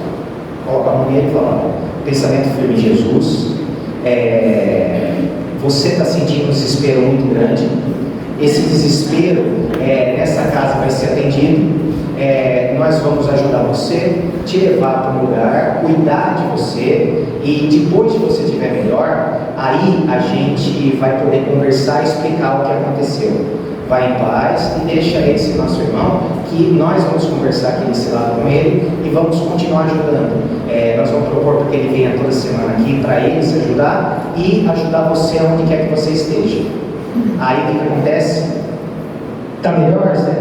Coloco a mão nele e falo: pensamento firme em Jesus. Você está sentindo um desespero muito grande. esse desespero, nessa casa vai ser atendido. Nós vamos ajudar você, te levar para um lugar, cuidar de você, e depois de você estiver melhor, aí a gente vai poder conversar e explicar o que aconteceu. Vai em paz e deixa esse nosso irmão, que nós vamos conversar aqui desse lado com ele e vamos continuar ajudando. Nós vamos propor para que ele venha toda semana aqui para ele se ajudar e ajudar você onde quer que você esteja. Aí o que acontece? Está melhor, Zé?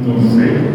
Não sei.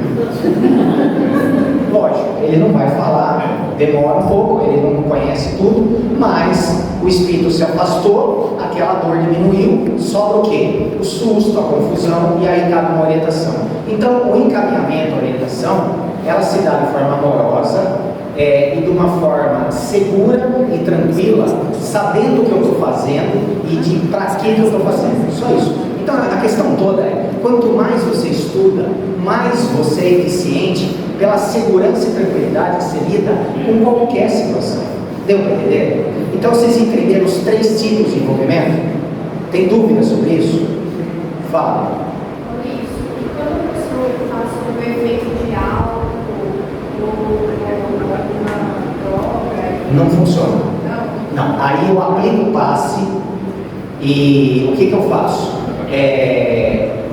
Lógico, ele não vai falar, demora um pouco, ele não conhece tudo, mas o espírito se afastou, aquela dor diminuiu, sobra o quê? O susto, a confusão, e aí cabe uma orientação. Então, o encaminhamento, a orientação, ela se dá de forma amorosa e de uma forma segura e tranquila, sabendo o que eu estou fazendo e de para que eu estou fazendo, só isso. Então, a questão toda é, quanto mais você estuda, mais você é eficiente pela segurança e tranquilidade que você lida com qualquer situação. Deu para entender? Então, vocês entenderam os 3 tipos de envolvimento? Tem dúvida sobre isso? Fala. Isso. E quando a pessoa passa por um efeito de álcool ou alguma droga? Não funciona. Não. Aí eu aplico o passe e o que eu faço?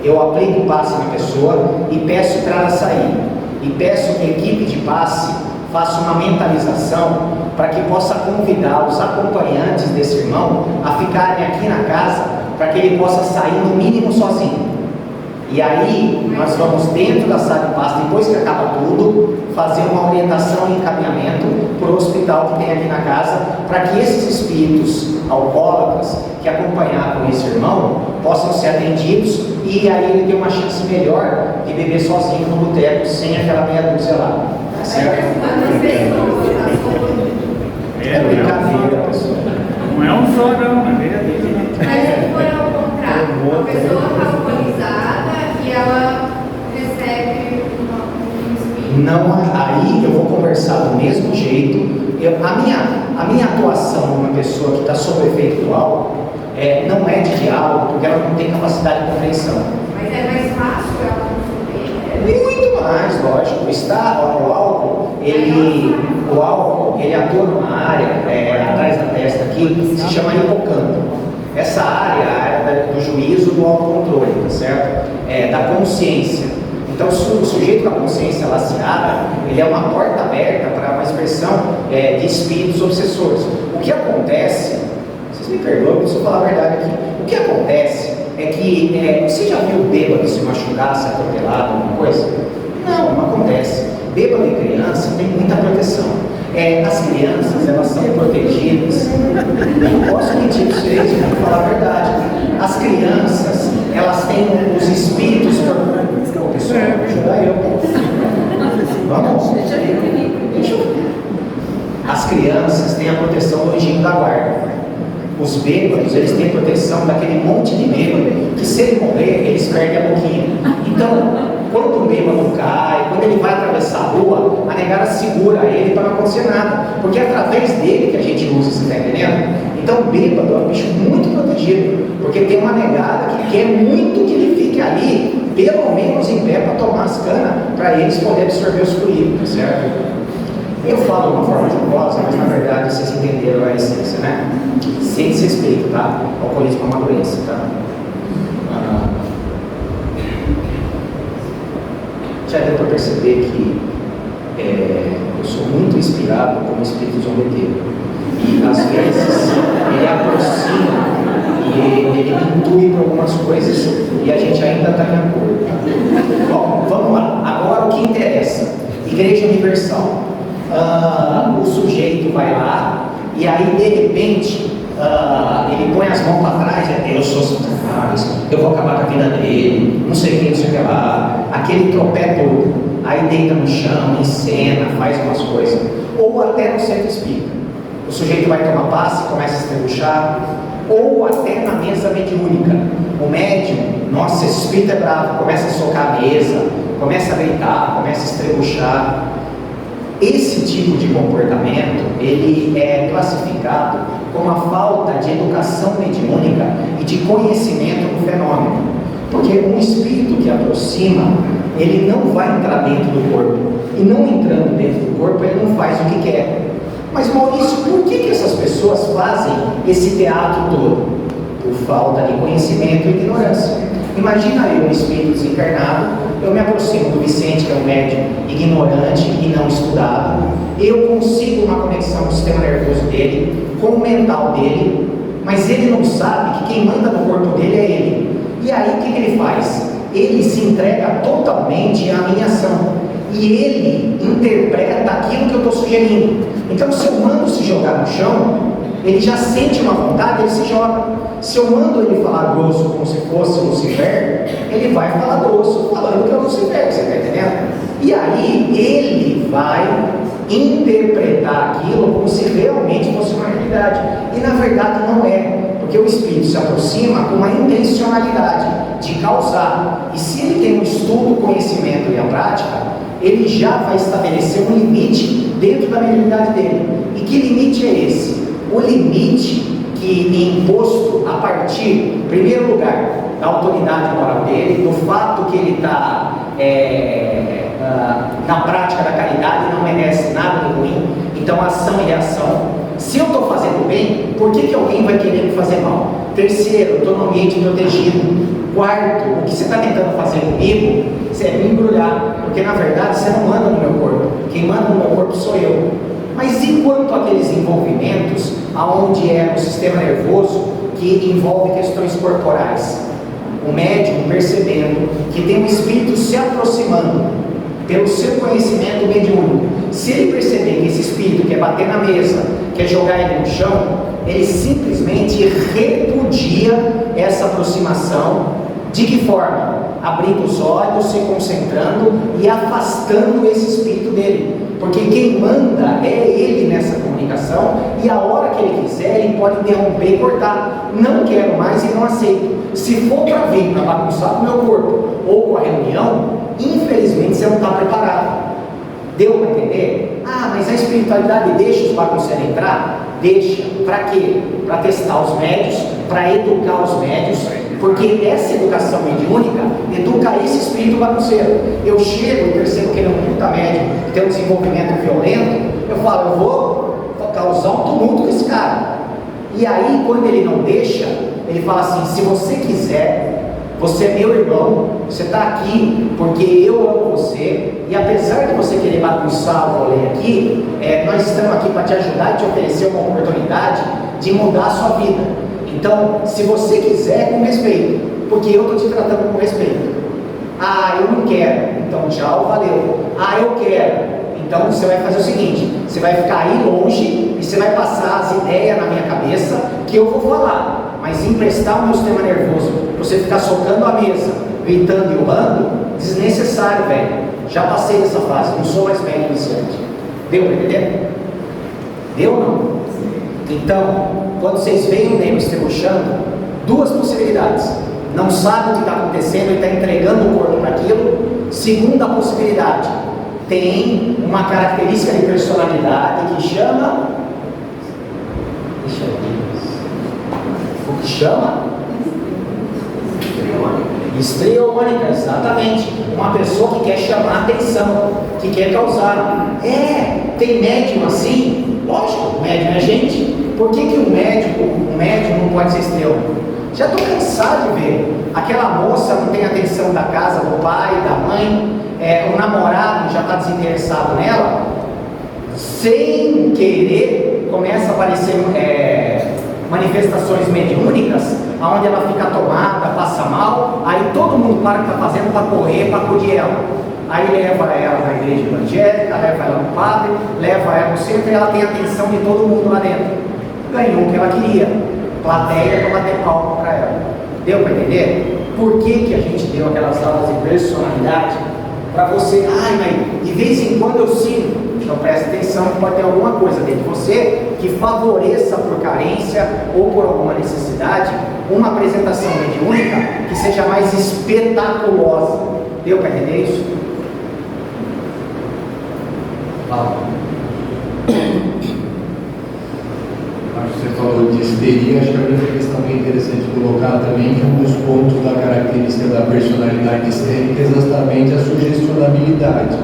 Eu aplico o passe na pessoa e peço para ela sair. E peço que a equipe de passe faça uma mentalização para que possa convidar os acompanhantes desse irmão a ficarem aqui na casa para que ele possa sair no mínimo sozinho. E aí nós vamos dentro da sala de passe, depois que acaba tudo, fazer uma orientação e encaminhamento para o hospital que tem aqui na casa, para que esses espíritos alcoólatras que acompanharam esse irmão possam ser atendidos e aí ele tem uma chance melhor de beber sozinho no boteco, sem aquela meia dúzia lá. Tá certo? É brincadeira, pessoal. Não é um só, não, é verdadeiro. Mas se for ao contrário, a pessoa está alcoolizada e ela recebe um espírito. Não, aí eu vou conversar do mesmo jeito. A minha atuação numa pessoa que está sob efeito do álcool não é de diálogo, porque ela não tem capacidade de compreensão. Mas é mais fácil ela consumir. Muito mais, lógico. O álcool, ele atua numa área atrás da testa aqui, se chama hipocampo. Essa área é a área do juízo, do autocontrole, tá certo? Da consciência. Então, o sujeito com a consciência lacerada, ele é uma porta aberta para uma expressão de espíritos obsessores. O que acontece, vocês me perdoam, eu preciso falar a verdade aqui. O que acontece é que, você já viu bêbado se machucar, se atropelado, alguma coisa? Não acontece. Bêbado e criança tem muita proteção. As crianças, elas são protegidas. Eu não posso mentir para vocês, eu vou falar a verdade. As crianças, elas têm os espíritos. Pessoal, ajudar eu. Vamos? Deixa eu. As crianças têm a proteção do anjinho da guarda. Os bêbados, eles têm proteção daquele monte de bêbado que, se ele morrer, eles perdem a boquinha. Então, quando o bêbado cai, quando ele vai atravessar a rua, a negada segura ele para não acontecer nada, porque é através dele que a gente usa, você está entendendo? Então o bêbado é um bicho muito protegido, porque tem uma negada que quer muito que ele fique ali, pelo menos em pé, para tomar as canas, para eles poderem absorver os fluidos, tá certo? Eu falo de uma forma jocosa, mas na verdade vocês entenderam a essência, né? Sem desrespeito, tá? O alcoolismo é uma doença, tá? Já deu para perceber que eu sou muito inspirado como espírito zombeteiro. E às vezes ele aproxima e ele me intui para algumas coisas e a gente ainda está em acordo. Bom, vamos lá. Agora o que interessa? Igreja Universal. O sujeito vai lá e aí de repente ele põe as mãos para trás, eu sou Satanás, eu vou acabar com a vida dele, não sei quem, não sei o que lá, aquele tropé todo, aí deita no chão, encena, faz umas coisas, ou até no centro espírita, o sujeito vai tomar passe, começa a se estrebuchar, ou até na mesa mediúnica, o médium, nossa, esse espírito é bravo, começa a socar a mesa, começa a deitar, começa a estrebuchar. Esse tipo de comportamento, ele é classificado como a falta de educação mediúnica e de conhecimento do fenômeno. Porque um espírito que aproxima, ele não vai entrar dentro do corpo. E não entrando dentro do corpo, ele não faz o que quer. Mas Maurício, por que essas pessoas fazem esse teatro todo? Por falta de conhecimento e ignorância. Imagina eu, um espírito desencarnado, eu me aproximo do Vicente, que é um médium ignorante e não estudado, eu consigo uma conexão com o sistema nervoso dele, com o mental dele, mas ele não sabe que quem manda no corpo dele é ele. E aí o que ele faz? Ele se entrega totalmente à minha ação. E ele interpreta aquilo que eu estou sugerindo. Então, se eu mando se jogar no chão, ele já sente uma vontade, ele se joga. Se eu mando ele falar grosso como se fosse o Lucifer, ele vai falar grosso falando que é o Lucifer, você está entendendo? E aí ele vai interpretar aquilo como se realmente fosse uma realidade. E na verdade não é, porque o espírito se aproxima com uma intencionalidade de causar. E se ele tem um estudo, o conhecimento e a prática, ele já vai estabelecer um limite dentro da mediunidade dele. E que limite é esse? O limite que é imposto a partir, em primeiro lugar, da autoridade moral dele, do fato que ele está na prática da caridade, não merece nada de ruim. Então, ação e reação. Se eu estou fazendo bem, por que alguém vai querer me fazer mal? Terceiro, eu estou no ambiente protegido. Quarto, o que você está tentando fazer comigo, você é me embrulhar, porque na verdade você não manda no meu corpo, quem manda no meu corpo sou eu. Mas e quanto àqueles envolvimentos, aonde é o sistema nervoso que envolve questões corporais? O médium percebendo que tem um espírito se aproximando pelo seu conhecimento mediúnico, se ele perceber que esse espírito quer bater na mesa, quer jogar ele no chão, ele simplesmente repudia essa aproximação. De que forma? Abrindo os olhos, se concentrando e afastando esse espírito dele. Porque quem manda é ele nessa comunicação, e a hora que ele quiser, ele pode interromper e cortar. Não quero mais e não aceito. Se for para vir para bagunçar com o meu corpo ou com a reunião, infelizmente você não está preparado. Deu para entender? Ah, mas a espiritualidade deixa os bagunceiros entrar? Deixa. Para quê? Para testar os médios, para educar os médios, porque essa educação mediúnica educa esse espírito bagunceiro. Eu chego e percebo que ele é um puta médio, que tem um desenvolvimento violento, eu falo, eu vou causar um tumulto com esse cara. E aí, quando ele não deixa, ele fala assim, se você quiser, você é meu irmão, você está aqui porque eu amo você, e apesar de você querer bagunçar o rolê aqui, nós estamos aqui para te ajudar e te oferecer uma oportunidade de mudar a sua vida. Então, se você quiser, com respeito, porque eu estou te tratando com respeito. Ah, eu não quero, então tchau, valeu. Ah, eu quero, então você vai fazer o seguinte, você vai ficar aí longe e você vai passar as ideias na minha cabeça que eu vou falar, mas emprestar o meu sistema nervoso, você ficar socando a mesa, gritando e urrando, desnecessário, velho. Já passei dessa fase, não sou mais médico iniciante. Deu para entender? Deu ou não? Então, quando vocês veem o Nemo estribuchando, duas possibilidades. Não sabe o que está acontecendo e está entregando o corpo para aquilo. Segunda possibilidade, tem uma característica de personalidade que chama... O que chama? Histriônica, exatamente. Uma pessoa que quer chamar atenção, que quer causar. Tem médium assim? Lógico, o médium é gente. Por que o médium não pode ser histriônico? Já estou cansado de ver. Aquela moça não tem atenção da casa, do pai, da mãe, o namorado já está desinteressado nela. Sem querer, começa a aparecer manifestações mediúnicas, onde ela fica tomada, passa mal, aí todo mundo para o que está fazendo para correr, para acudir ela. Aí leva ela na igreja evangélica, leva ela no padre, leva ela no centro e ela tem a atenção de todo mundo lá dentro. Ganhou o que ela queria, plateia para bater palma para ela. Deu para entender? Por que a gente deu aquelas aulas de personalidade? Para você, mas de vez em quando eu sinto. Então preste atenção que pode ter alguma coisa dentro de você que favoreça por carência ou por alguma necessidade uma apresentação mediúnica que seja mais espetaculosa. Deu para entender isso? Fala. você falou de histeria, acho que é uma questão bem interessante colocar também que um dos pontos da característica da personalidade histérica é exatamente a sugestionabilidade.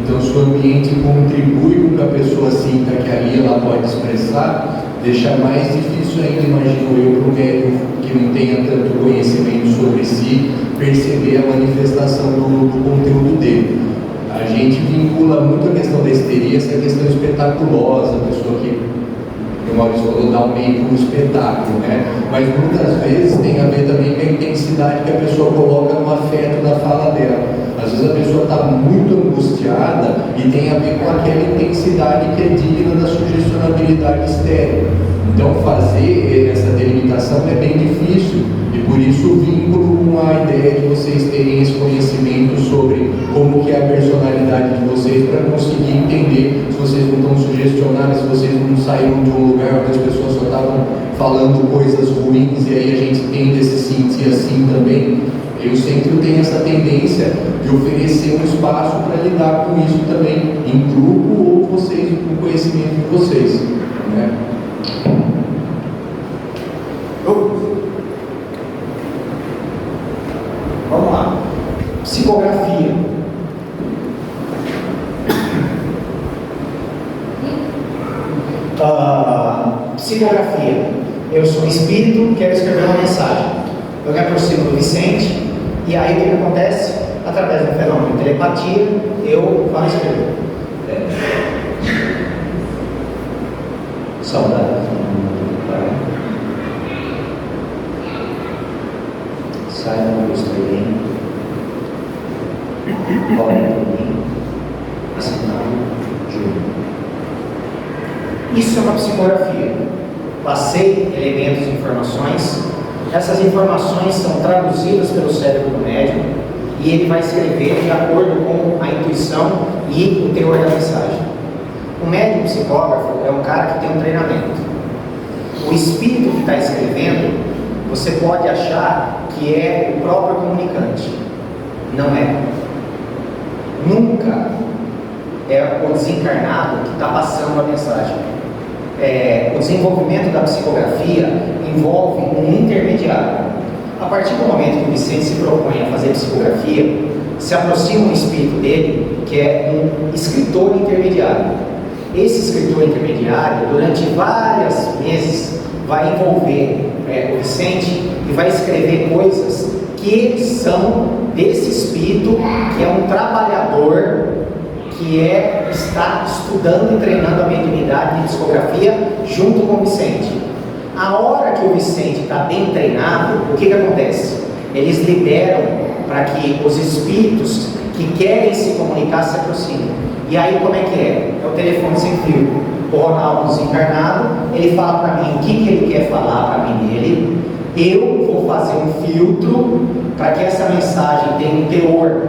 Então, se o ambiente contribui com que a pessoa sinta que ali ela pode expressar, deixa mais difícil ainda, imagino eu, para o médium que não tenha tanto conhecimento sobre si, perceber a manifestação do conteúdo dele. A gente vincula muito a questão da histeria, essa questão espetaculosa, a pessoa que, como o Maurício falou, dá um meio para um espetáculo, né? Mas muitas vezes tem a ver também com a intensidade que a pessoa coloca no afeto da fala dela. Às vezes a pessoa está muito angustiada e tem a ver com aquela intensidade que é digna da sugestionabilidade histérica. Então fazer essa delimitação é bem difícil e por isso o vínculo com a ideia de vocês terem esse conhecimento sobre como que é a personalidade de vocês para conseguir entender se vocês não estão sugestionados, se vocês não saíram de um lugar onde as pessoas só estavam falando coisas ruins e aí a gente tende a se sentir assim também. Eu sempre tenho essa tendência de oferecer um espaço para lidar com isso também, em grupo ou vocês, com o conhecimento de vocês, né? Vamos lá. Psicografia. Psicografia. Eu sou espírito, quero escrever uma mensagem. Eu me aproximo do Vicente, e aí o que acontece? Através do fenômeno de telepatia, eu vou escrever. Saudade. Saia da luz também. Olha por mim. Assinado Júlio. Isso é uma psicografia. Passei elementos e informações. Essas informações são traduzidas pelo cérebro do médium e ele vai escrever de acordo com a intuição e o teor da mensagem. O médium psicógrafo é um cara que tem um treinamento. O espírito que está escrevendo, você pode achar que é o próprio comunicante. Não é. Nunca é o desencarnado que está passando a mensagem. O desenvolvimento da psicografia envolve um intermediário. A partir do momento que o Vicente se propõe a fazer psicografia, se aproxima um espírito dele, que é um escritor intermediário. Esse escritor intermediário, durante vários meses, vai envolver o Vicente e vai escrever coisas que são desse espírito, que é um trabalhador, que está estudando e treinando a mediunidade de psicografia junto com o Vicente. A hora que o Vicente está bem treinado, o que acontece? Eles liberam para que os espíritos que querem se comunicar se aproximem. E aí como é que é? É o telefone sem fio. O Ronaldo desencarnado, ele fala para mim o que ele quer falar para mim dele. Eu vou fazer um filtro para que essa mensagem tenha um teor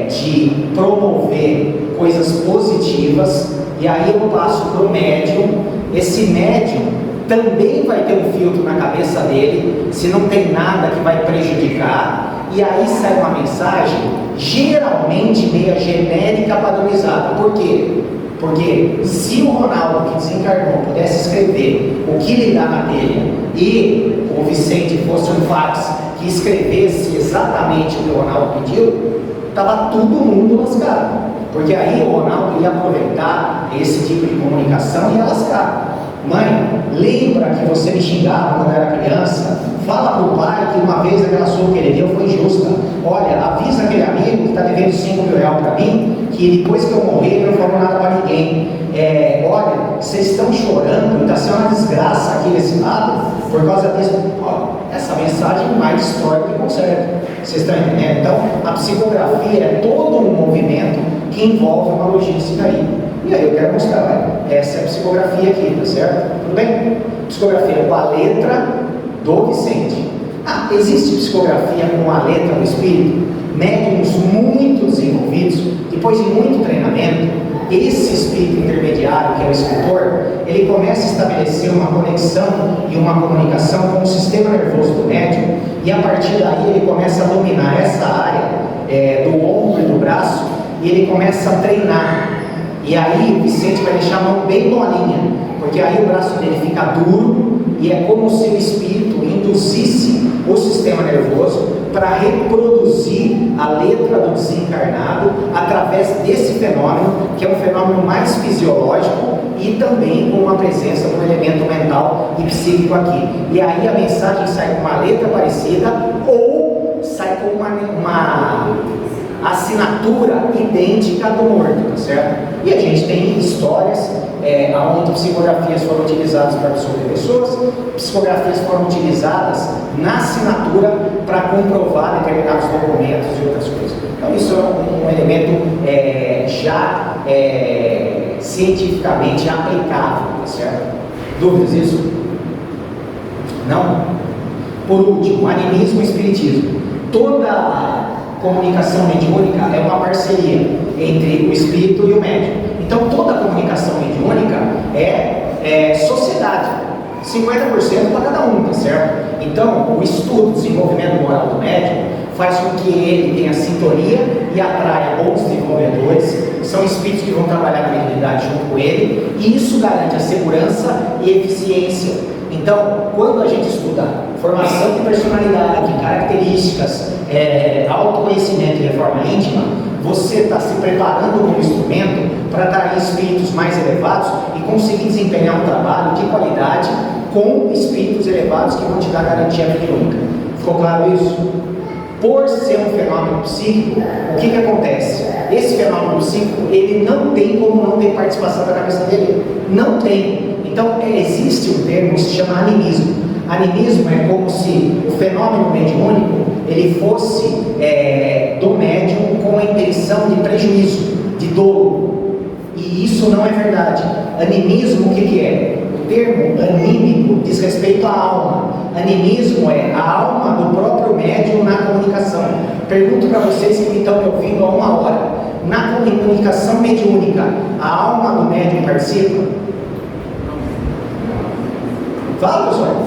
de promover coisas positivas, e aí eu passo para o médium. Esse médium também vai ter um filtro na cabeça dele, se não tem nada que vai prejudicar, e aí sai uma mensagem geralmente meio genérica, padronizada. Por quê? Porque se o Ronaldo que desencarnou pudesse escrever o que lhe dá na telha e o Vicente fosse um fax que escrevesse exatamente o que o Ronaldo pediu, estava todo mundo lascado. Porque aí o Ronaldo ia aproveitar esse tipo de comunicação e ia lascar. Mãe, lembra que você me xingava quando eu era criança? Fala para o pai que uma vez aquela sua que ele deu foi injusta. Olha, avisa aquele amigo que está devendo 5 mil reais para mim, que depois que eu morrer ele não falou nada para ninguém. Olha, vocês estão chorando, está sendo uma desgraça aqui nesse lado, por causa disso. Essa mensagem mais destrói que conserta. Vocês estão entendendo? Então, a psicografia é todo um movimento que envolve uma logística aí. E aí eu quero mostrar, essa é a psicografia aqui, tá certo? Tudo bem? Psicografia com a letra do Vicente. Existe psicografia com a letra do espírito? Médiuns muito desenvolvidos, depois de muito treinamento, esse espírito intermediário, que é o escritor, ele começa a estabelecer uma conexão e uma comunicação com o sistema nervoso do médium, e a partir daí ele começa a dominar essa área do ombro e do braço, e ele começa a treinar. E aí o Vicente vai deixar a mão bem molinha, porque aí o braço dele fica duro e é como se o espírito induzisse o sistema nervoso para reproduzir a letra do desencarnado através desse fenômeno, que é um fenômeno mais fisiológico e também com a presença do elemento mental e psíquico aqui. E aí a mensagem sai com uma letra parecida ou sai com uma assinatura idêntica do morto, tá certo? E a gente tem histórias onde psicografias foram utilizadas para absorver pessoas, psicografias foram utilizadas na assinatura para comprovar determinados documentos e outras coisas. Então isso é um elemento já cientificamente aplicável, tá certo? Dúvidas disso? Não? Por último, animismo e espiritismo. Toda comunicação mediúnica é uma parceria entre o espírito e o médium. Então toda comunicação mediúnica é sociedade, 50% para cada um, tá certo? Então o estudo, o desenvolvimento moral do médium faz com que ele tenha sintonia e atraia bons desenvolvedores, são espíritos que vão trabalhar na mediunidade junto com ele, e isso garante a segurança e eficiência. Então, quando a gente estuda formação de personalidade, características, autoconhecimento e reforma íntima, você está se preparando como instrumento para atrair espíritos mais elevados e conseguir desempenhar um trabalho de qualidade com espíritos elevados que vão te dar garantia mediúnica. Ficou claro isso? Por ser um fenômeno psíquico, o que acontece? Esse fenômeno psíquico, ele não tem como não ter participação da cabeça dele. Não tem. Então, existe um termo que se chama animismo. Animismo é como se o fenômeno mediúnico ele fosse do médium com a intenção de prejuízo, de dolo. E isso não é verdade. Animismo, o que é? O termo anímico diz respeito à alma. Animismo é a alma do próprio médium na comunicação. Pergunto para vocês que estão me ouvindo há 1 hora. Na comunicação mediúnica, a alma do médium participa? Fala, pessoal.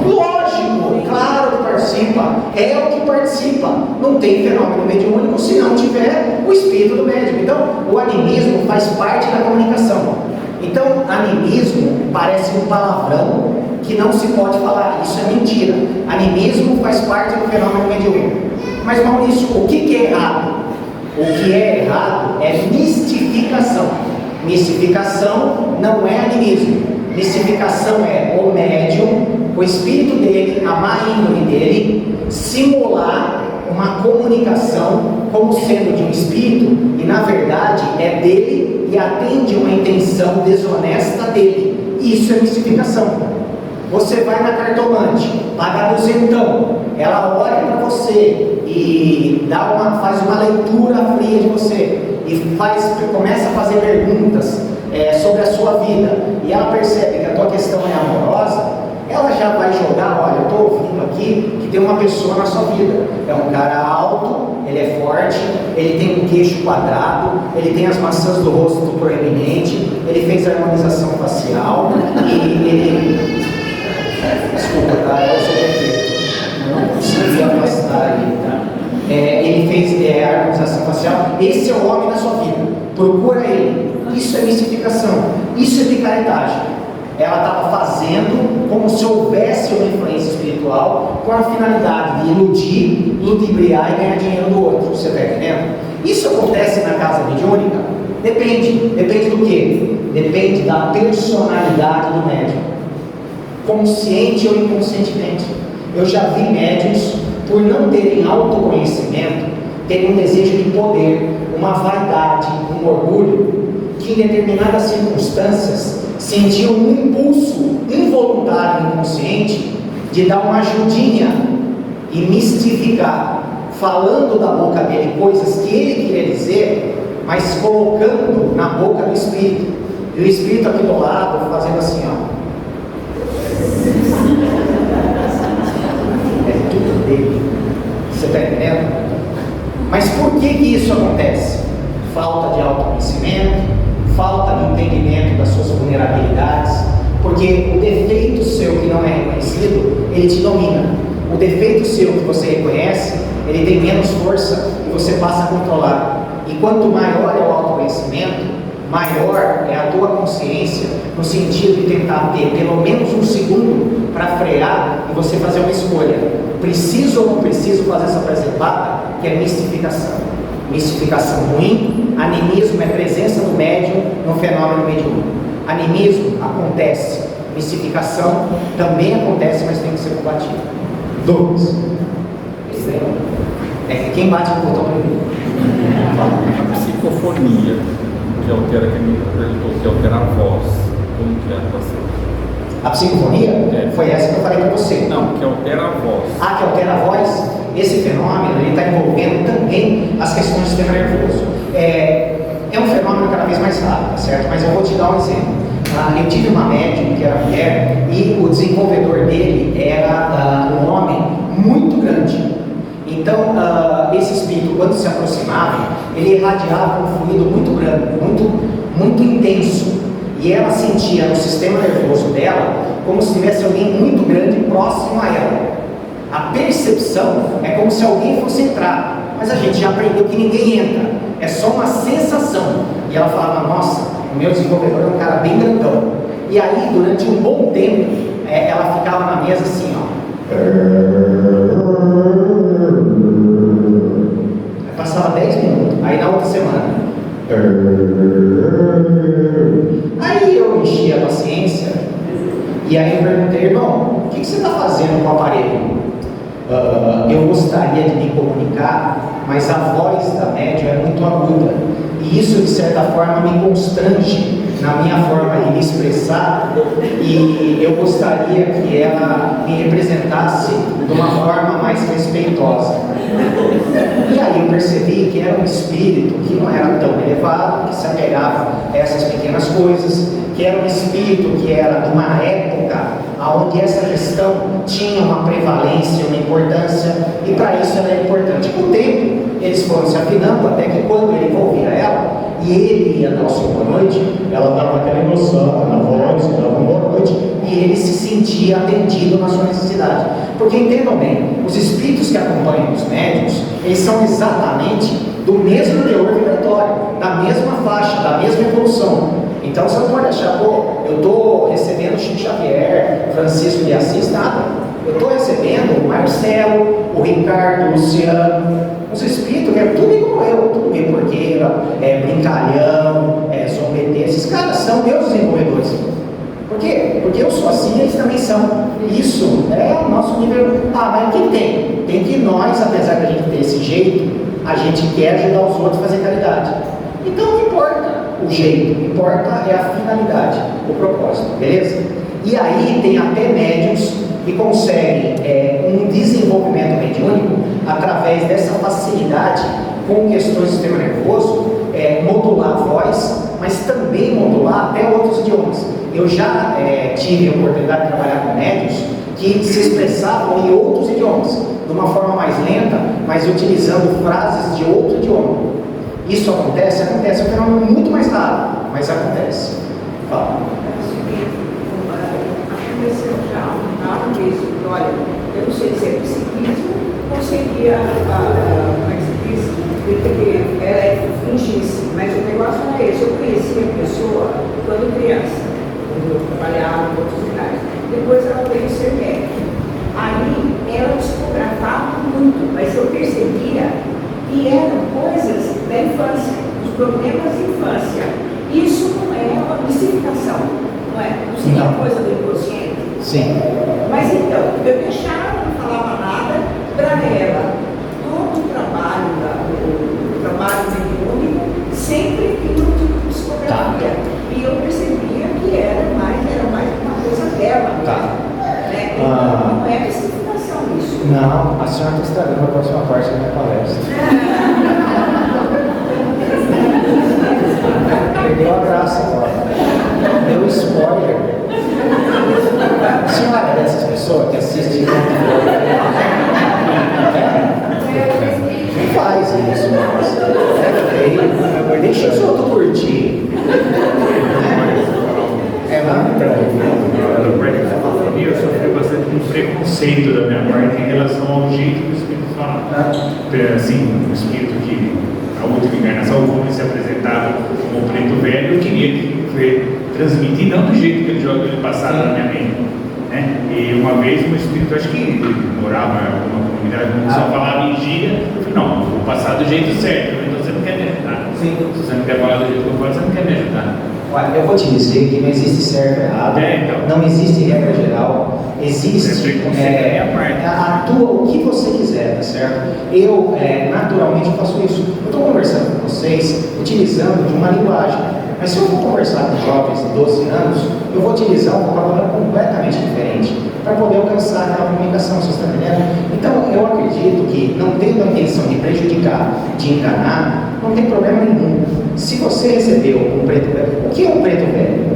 Lógico, claro que participa. É o que participa. Não tem fenômeno mediúnico se não tiver o espírito do médium. Então, o animismo faz parte da comunicação. Então, animismo parece um palavrão que não se pode falar. Isso é mentira. Animismo faz parte do fenômeno mediúnico. Mas, Maurício, o que é errado? O que é errado é mistificação. Mistificação não é animismo. Mistificação é o médium, o espírito dele, a má índole dele, simular uma comunicação como sendo de um espírito e na verdade é dele e atende uma intenção desonesta dele. Isso é mistificação. Você vai na cartomante, paga 200, ela olha para você e faz uma leitura fria de você e começa a fazer perguntas sobre a sua vida, e ela percebe que a tua questão é amorosa, ela já vai jogar, olha, eu estou ouvindo aqui que tem uma pessoa na sua vida, é um cara alto, ele é forte, ele tem um queixo quadrado, ele tem as maçãs do rosto proeminente, ele fez harmonização facial, e ele... Desculpa, tá? Eu sou perfeito, não consigo afastar ele, tá? Ele fez harmonização facial, esse é o homem na sua vida, procura ele. Isso é mistificação, isso é picaretagem. Ela estava fazendo como se houvesse uma influência espiritual com a finalidade de iludir, ludibriar e ganhar dinheiro do outro. Você está entendendo? Isso acontece na casa mediúnica? Depende do quê? Depende da personalidade do médium, consciente ou inconscientemente. Eu já vi médiuns, por não terem autoconhecimento, terem um desejo de poder, uma vaidade, um orgulho, que em determinadas circunstâncias sentiu um impulso involuntário e inconsciente de dar uma ajudinha e mistificar, falando da boca dele coisas que ele queria dizer, mas colocando na boca do espírito, e o espírito aqui do lado fazendo assim, ó. É tudo dele. Você está entendendo? Mas por que isso acontece? Falta de autoconhecimento, falta de entendimento das suas vulnerabilidades, porque o defeito seu que não é reconhecido, ele te domina. O defeito seu que você reconhece, ele tem menos força e você passa a controlar. E quanto maior é o autoconhecimento, maior é a tua consciência, no sentido de tentar ter pelo menos um segundo para frear e você fazer uma escolha. Preciso ou não preciso fazer essa preservada, que é mistificação. Mistificação ruim, animismo é presença do médium no fenômeno mediúnico. Animismo acontece, mistificação também acontece, mas tem que ser combatido. Dúvidas? Quem bate no botão primeiro? A psicofonia, que altera, que me perguntou, que altera a voz, como que é a atuação? A psicofonia? É. Foi essa que eu falei para você. Não, que altera a voz. Ah, que altera a voz? Esse fenômeno está envolvendo também as questões do sistema nervoso. É um fenômeno cada vez mais rápido, tá certo? Mas eu vou te dar um exemplo. Eu tive uma médium que era mulher e o desenvolvedor dele era um homem muito grande. Então, esse espírito, quando se aproximava, ele irradiava um fluido muito grande, muito intenso. E ela sentia no sistema nervoso dela como se tivesse alguém muito grande próximo a ela. A percepção é como se alguém fosse entrar, mas a gente já aprendeu que ninguém entra, é só uma sensação. E ela falava, nossa, o meu desenvolvedor é um cara bem grandão. E aí, durante um bom tempo, ela ficava na mesa assim, ó. Aí passava 10 minutos, aí na outra semana. Aí eu enchi a paciência e aí eu perguntei, irmão, o que você está fazendo com o aparelho? Eu gostaria de me comunicar, mas a voz da médium é muito aguda e isso de certa forma me constrange na minha forma de me expressar e eu gostaria que ela me representasse de uma forma mais respeitosa. E aí eu percebi que era um espírito que não era tão elevado, que se apegava a essas pequenas coisas, que era um espírito que era de uma época onde essa questão tinha uma prevalência, uma importância, e para isso ela é importante. Com o tempo, eles foram se afinando, até que quando ele envolvia ela, e ele ia dar o seu boa noite, ela dava aquela emoção na voz, dava um boa noite, e ele se sentia atendido na sua necessidade. Porque entendam bem, os espíritos que acompanham os médiuns, eles são exatamente do mesmo teor vibratório, da mesma faixa, da mesma evolução. Então você não pode achar, pô, eu estou recebendo Chico Xavier, Francisco de Assis, nada. Eu estou recebendo o Marcelo, o Ricardo, o Luciano, os espíritos que é tudo igual eu, tudo meio porqueira, brincalhão, zombeteiro, esses caras são meus desenvolvedores. Por quê? Porque eu sou assim, eles também são. Isso é o nosso nível. Mas o que tem? Tem que nós, apesar de a gente ter esse jeito, a gente quer ajudar os outros a fazer caridade. Então não importa o jeito, importa é a finalidade, o propósito, beleza? E aí tem até médiuns que conseguem um desenvolvimento mediúnico através dessa facilidade com questões do sistema nervoso, modular a voz, mas também modular até outros idiomas. Eu já tive a oportunidade de trabalhar com médiuns que se expressavam em outros idiomas, de uma forma mais lenta, mas utilizando frases de outro idioma. Isso acontece? Acontece, é um fenômeno muito mais raro, mas acontece. Fala. Aconteceu já uma vez, olha, eu não sei se é psiquismo ou seria, como é que se diz, porque ela fingisse, mas o negócio era esse. Eu conhecia a pessoa quando criança, quando eu trabalhava em outros lugares. Depois ela veio ser médica. Aí ela psicografava muito, mas eu percebia que eram coisas da infância, os problemas de infância. Isso não é uma mistificação, não é? Não seria coisa do inconsciente. Sim. Mas então, eu deixava, não falava nada, para ela, todo o trabalho, o trabalho mediúnico, sempre tinha um tipo de psicografia. E eu percebia que era mais uma coisa dela. Né? Então, não é mistificação isso. Não, a senhora está estragando a próxima parte da minha palestra. Perdeu a graça agora. Deu spoiler. A senhora é dessas pessoas que assistem. Não faz isso, mas deixa os outros curtir. Eu sofri bastante um preconceito da minha parte em relação ao jeito do espírito falar. Assim, um espírito que, ao última encarnação, como ele se apresentava como o preto velho, eu queria transmitir, não do jeito que ele passava na minha mente. Né? E uma vez um espírito, acho que ele morava em uma comunidade, só falava em gíria, eu falei, não, vou passar do jeito certo, então você não quer me ajudar. Sim. Se você não quer falar do jeito que eu falo, você não quer me ajudar. Olha, eu vou te dizer que não existe certo ou errado, Então. não existe regra geral, existe, atua o que você quiser, tá certo? Eu, naturalmente, faço isso. Eu estou conversando com vocês utilizando de uma linguagem, mas se eu for conversar com jovens de 12 anos, eu vou utilizar um vocabulário completamente diferente para poder alcançar aquela comunicação, vocês estão entendendo? Então, eu acredito que, não tendo a intenção de prejudicar, de enganar, não tem problema nenhum. Se você recebeu um preto velho, o que é um preto velho?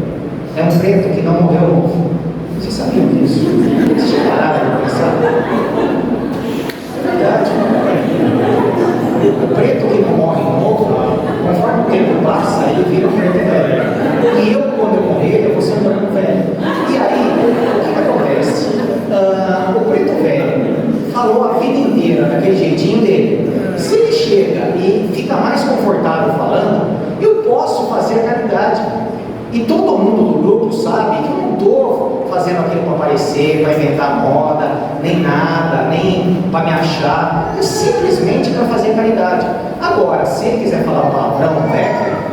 É um preto que não morreu novo. Vocês sabiam disso? Vocês já pararam para pensar? É verdade. O preto que não morre novo, conforme o tempo passa, ele vira um preto velho. E eu, quando eu morrer, eu vou ser um preto velho. E aí, o que acontece? O preto velho falou a vida inteira daquele jeitinho dele. Se ele chega e fica mais confortável falando, eu posso fazer a caridade. E todo mundo do grupo sabe que eu não estou fazendo aquilo para aparecer, para inventar moda, nem nada, nem para me achar. É simplesmente para fazer caridade. Agora, se ele quiser falar palavrão,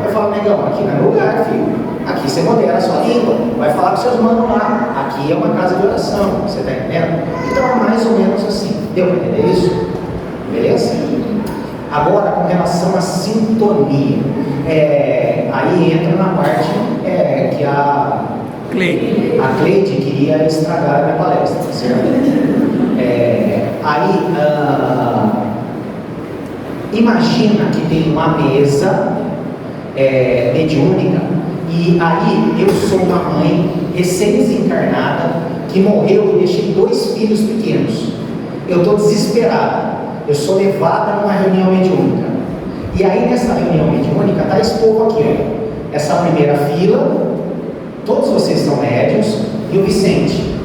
eu falo, negão, aqui não é lugar, filho. Aqui você modera a sua língua. Vai falar com seus manos lá. Aqui é uma casa de oração. Você está entendendo? Então é mais ou menos assim. Deu para entender isso? Beleza? Agora, com relação à sintonia, aí entra na parte que a Cleide queria estragar a minha palestra, certo? Imagina que tem uma mesa mediúnica e aí eu sou uma mãe recém-desencarnada que morreu e deixei 2 filhos pequenos. Eu estou desesperada. Eu sou levada numa reunião mediúnica. E aí nessa reunião mediúnica está esse povo aqui, ó. Essa primeira fila, todos vocês são médiuns, e o Vicente.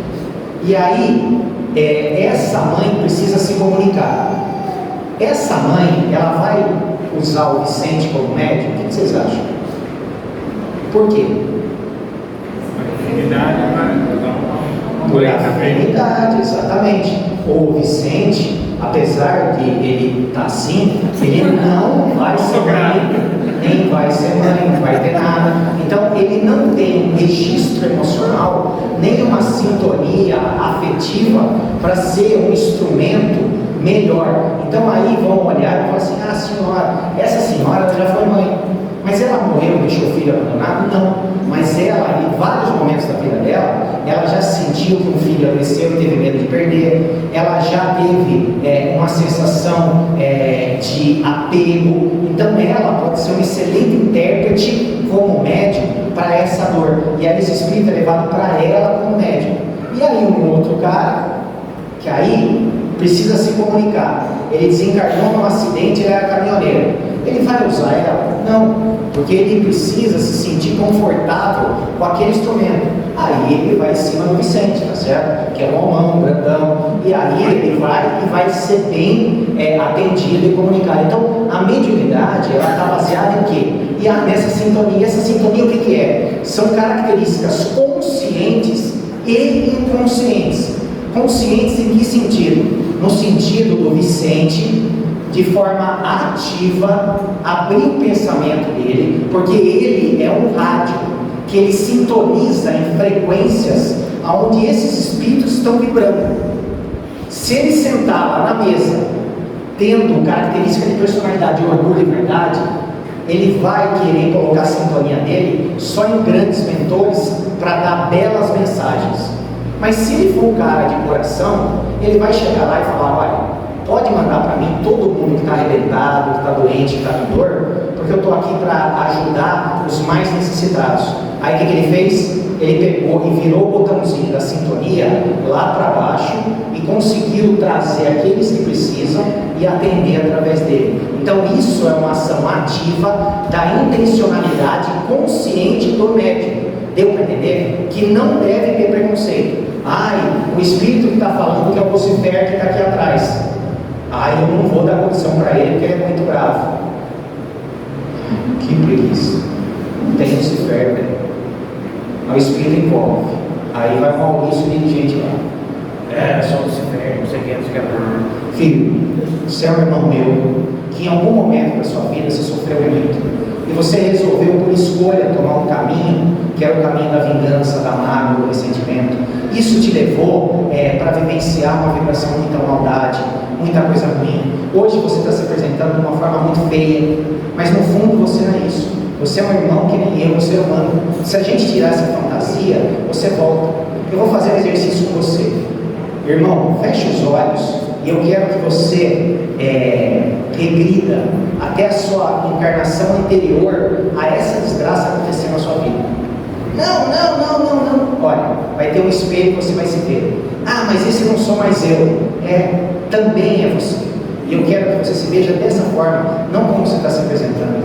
E aí, essa mãe precisa se comunicar. Essa mãe, ela vai usar o Vicente como médium? O que vocês acham? Por quê? Por afinidade, exatamente. O Vicente, apesar de ele estar assim, ele não vai ser mãe, nem vai ser mãe, não vai ter nada. Então, ele não tem um registro emocional, nem uma sintonia afetiva para ser um instrumento melhor. Então, aí vão olhar e falar assim: ah, senhora, essa senhora já foi mãe, mas ela morreu, deixou o filho abandonado? Não. Mas ela, em vários momentos da vida dela, ela já sentiu que um filho adoeceu e teve medo de perder, ela já teve uma sensação de apego. Então ela pode ser um excelente intérprete como médium para essa dor. E aí esse espírito é levado para ela como médium. E aí um outro cara, que aí precisa se comunicar, ele desencarnou num acidente, ele era caminhoneiro. Ele vai usar ela? Não, porque ele precisa se sentir confortável com aquele instrumento. Aí ele vai em cima do Vicente, tá certo? Que é um homão, grandão. E aí ele vai ser bem atendido e comunicado. Então, a mediunidade, ela está baseada em quê? E nessa sintonia. Essa sintonia, o que é? São características conscientes e inconscientes. Conscientes em que sentido? No sentido do Vicente, de forma ativa, abrir o pensamento dele, porque ele é um rádio que ele sintoniza em frequências onde esses espíritos estão vibrando. Se ele sentar lá na mesa, tendo característica de personalidade, de orgulho e verdade, ele vai querer colocar a sintonia dele só em grandes mentores para dar belas mensagens. Mas se ele for um cara de coração, ele vai chegar lá e falar: olha, pode mandar para mim todo mundo que está arrebentado, que está doente, que está com dor, porque eu estou aqui para ajudar os mais necessitados. Aí o que ele fez? Ele pegou e virou o botãozinho da sintonia lá para baixo e conseguiu trazer aqueles que precisam e atender através dele. Então isso é uma ação ativa da intencionalidade consciente do médium. Deu para entender? Que não deve ter preconceito. Ai, o espírito que está falando que é o Lucifer que está aqui atrás. Eu não vou dar condição para ele porque ele é muito bravo. preguiça. Não tem Lucifer, velho. Aí o Espírito envolve. Aí vai o Maurício dirigente lá. Só Lucifer, não sei o que, não sei o que. Filho, você é um irmão meu, que em algum momento da sua vida você sofreu muito. E você resolveu por escolha tomar um caminho, que era o caminho da vingança, da mágoa, do ressentimento. Isso te levou para vivenciar uma vibração de muita maldade, muita coisa ruim. Hoje você está se apresentando de uma forma muito feia, mas no fundo você não é isso. Você é um irmão que nem eu, um ser humano. Se a gente tirar essa fantasia, você volta. Eu vou fazer um exercício com você. Irmão, feche os olhos e eu quero que você regrida até a sua encarnação anterior a essa desgraça acontecer na sua vida. Não. Olha, vai ter um espelho que você vai se ver. Ah, mas esse não sou mais eu. Também é você. E eu quero que você se veja dessa forma, não como você está se apresentando.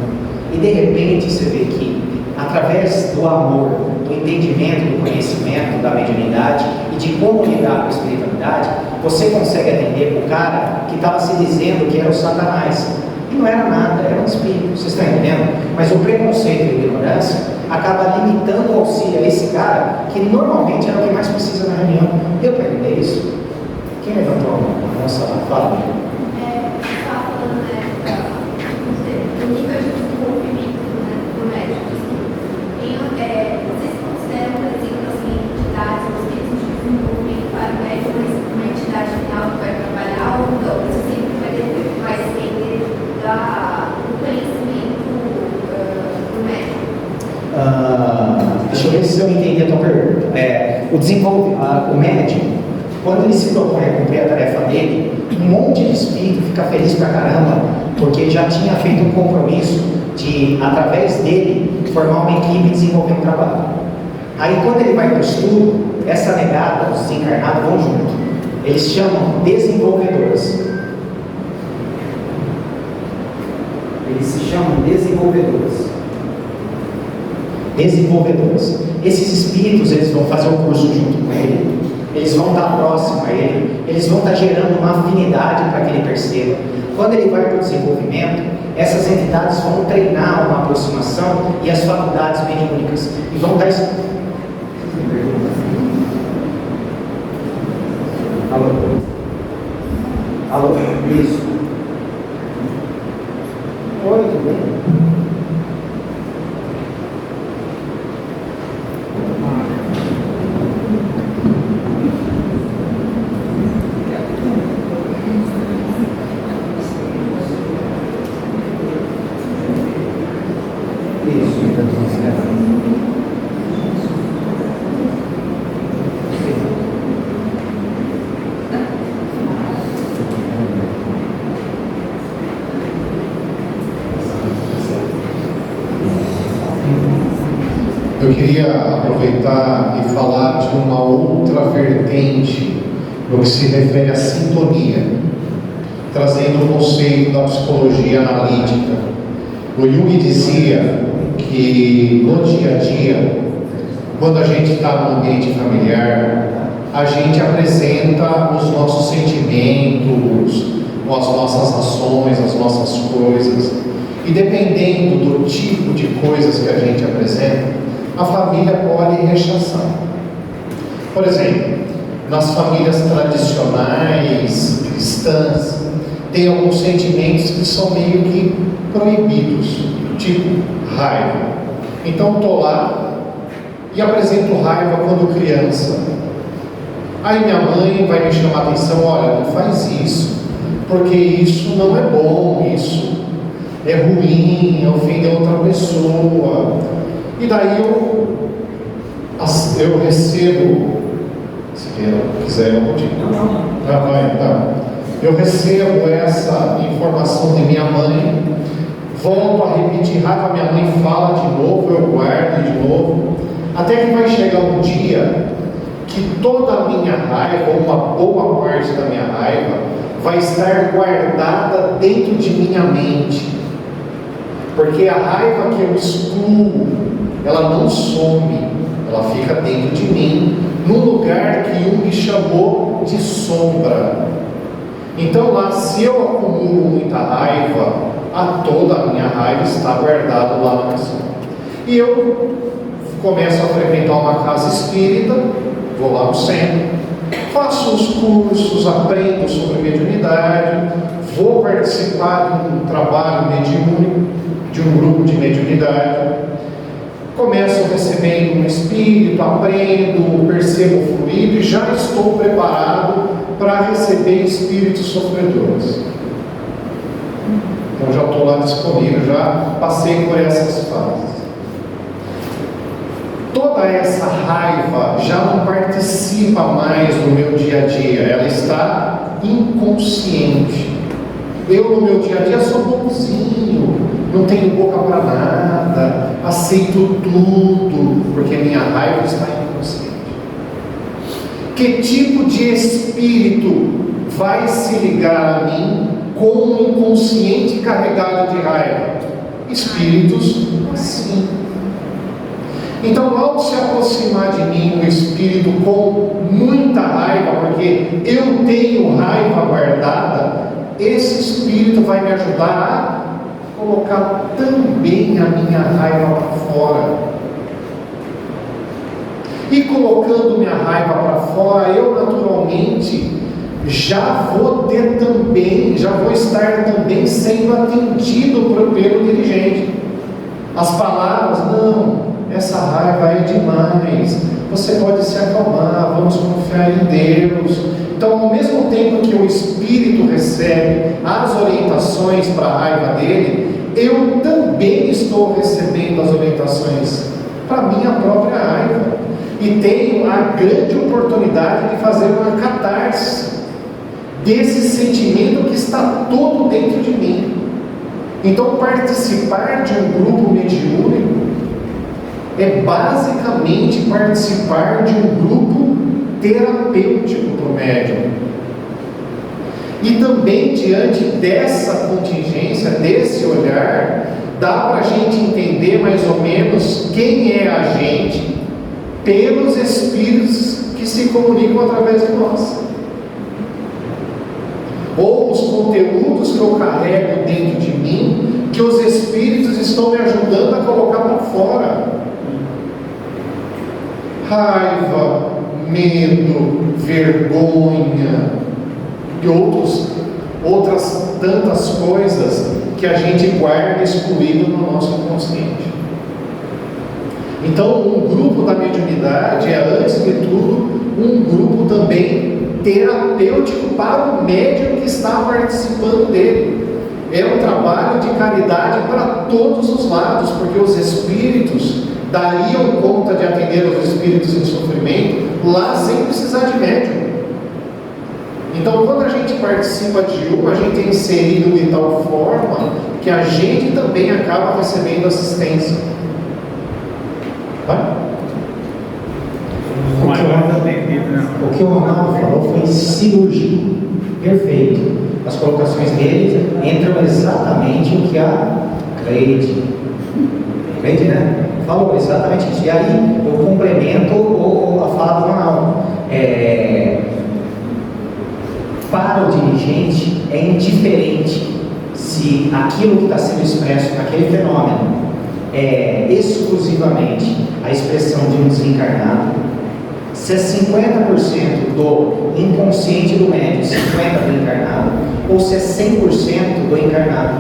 E de repente você vê que, através do amor, do entendimento, do conhecimento, da mediunidade e de como lidar com a espiritualidade, você consegue atender o cara que estava se dizendo que era o Satanás. E não era nada, era um espírito. Vocês estão entendendo? Mas o preconceito e a ignorância acaba limitando o auxílio a esse cara, que normalmente era o que mais precisa na reunião. Eu perguntei isso. Quem levantou a mão? Nossa, fala. Estava falando, do nível de desenvolvimento do médico. Vocês consideram, por exemplo, assim, entidades, os níveis de desenvolvimento para o médico, mas uma entidade final que vai trabalhar, ou não? Isso sempre vai depender do conhecimento do médico. Deixa eu ver se eu entendi a tua pergunta. O médico, quando ele se propõe a cumprir a tarefa dele, um monte de espírito fica feliz pra caramba, porque ele já tinha feito um compromisso de, através dele, formar uma equipe e desenvolver um trabalho. Aí quando ele vai para o estudo, essa negada, os desencarnados vão junto. Eles chamam desenvolvedores. Eles se chamam desenvolvedores. Esses espíritos, eles vão fazer o curso junto com ele, eles vão estar próximos a ele, eles vão estar gerando uma afinidade para que ele perceba. Quando ele vai para o desenvolvimento, essas entidades vão treinar uma aproximação e as faculdades mediúnicas e vão estar... Alô? Isso. Oi, tudo bem? Eu queria aproveitar e falar de uma outra vertente no que se refere à sintonia, trazendo o conceito da psicologia analítica. O Jung dizia que no dia a dia, quando a gente está no ambiente familiar, a gente apresenta os nossos sentimentos, as nossas ações, as nossas coisas, e dependendo do tipo de coisas que a gente apresenta, a família pode rechaçar. Por exemplo, nas famílias tradicionais, cristãs, tem alguns sentimentos que são meio que proibidos, tipo raiva. Então estou lá e apresento raiva quando criança. Aí minha mãe vai me chamar a atenção: olha, não faz isso, porque isso não é bom, isso é ruim, ofende outra pessoa. E daí eu recebo, se quiser eu vou te eu recebo essa informação de minha mãe, volto a repetir raiva, minha mãe fala de novo, eu guardo de novo, até que vai chegar um dia que toda a minha raiva, ou uma boa parte da minha raiva, vai estar guardada dentro de minha mente, porque a raiva que eu excluo, ela não some, ela fica dentro de mim, no lugar que Jung chamou de sombra. Então lá, se eu acumulo muita raiva, toda a minha raiva está guardada lá na missão. E eu começo a frequentar uma casa espírita, vou lá no centro, faço os cursos, aprendo sobre mediunidade, vou participar de um trabalho mediúnico, de um grupo de mediunidade, começo recebendo um espírito, aprendo, percebo o fluido e já estou preparado para receber espíritos sofredores. Então já estou lá disponível, já passei por essas fases. Toda essa raiva já não participa mais do meu dia a dia, ela está inconsciente. Eu no meu dia a dia sou bonzinho, não tenho boca para nada, aceito tudo, porque minha raiva está inconsciente. Que tipo de espírito vai se ligar a mim com um inconsciente carregado de raiva? Espíritos assim. Então, ao se aproximar de mim um espírito com muita raiva, porque eu tenho raiva guardada, esse espírito vai me ajudar a colocar também a minha raiva para fora. E colocando minha raiva para fora, eu naturalmente já vou estar também sendo atendido pelo dirigente. As palavras, não, essa raiva é demais, você pode se acalmar, vamos confiar em Deus. Então, ao mesmo tempo que o espírito recebe as orientações para a raiva dele, eu também estou recebendo as orientações para a minha própria raiva. E tenho a grande oportunidade de fazer uma catarse desse sentimento que está todo dentro de mim. Então, participar de um grupo mediúnico é basicamente participar de um grupo terapêutico para o médium. E também, diante dessa contingência, desse olhar, dá para a gente entender mais ou menos quem é a gente pelos espíritos que se comunicam através de nós, ou os conteúdos que eu carrego dentro de mim, que os espíritos estão me ajudando a colocar para fora. Raiva, medo, vergonha e outras tantas coisas que a gente guarda excluído no nosso inconsciente. Então, um grupo da mediunidade é, antes de tudo, um grupo também terapêutico para o médium que está participando dele. É um trabalho de caridade para todos os lados, porque os espíritos dariam conta de atender os espíritos em sofrimento lá sem precisar de médium. Então, quando a gente participa de um, a gente é inserido de tal forma que a gente também acaba recebendo assistência. Vai? O que o Ronaldo falou foi cirúrgico, perfeito. As colocações dele entram exatamente o que a Cleide, né? Falou exatamente isso. E aí eu complemento a fala do Ronaldo. Para o dirigente é indiferente se aquilo que está sendo expresso naquele fenômeno é exclusivamente a expressão de um desencarnado, se é 50% do inconsciente do médium, 50% do encarnado, ou se é 100% do encarnado,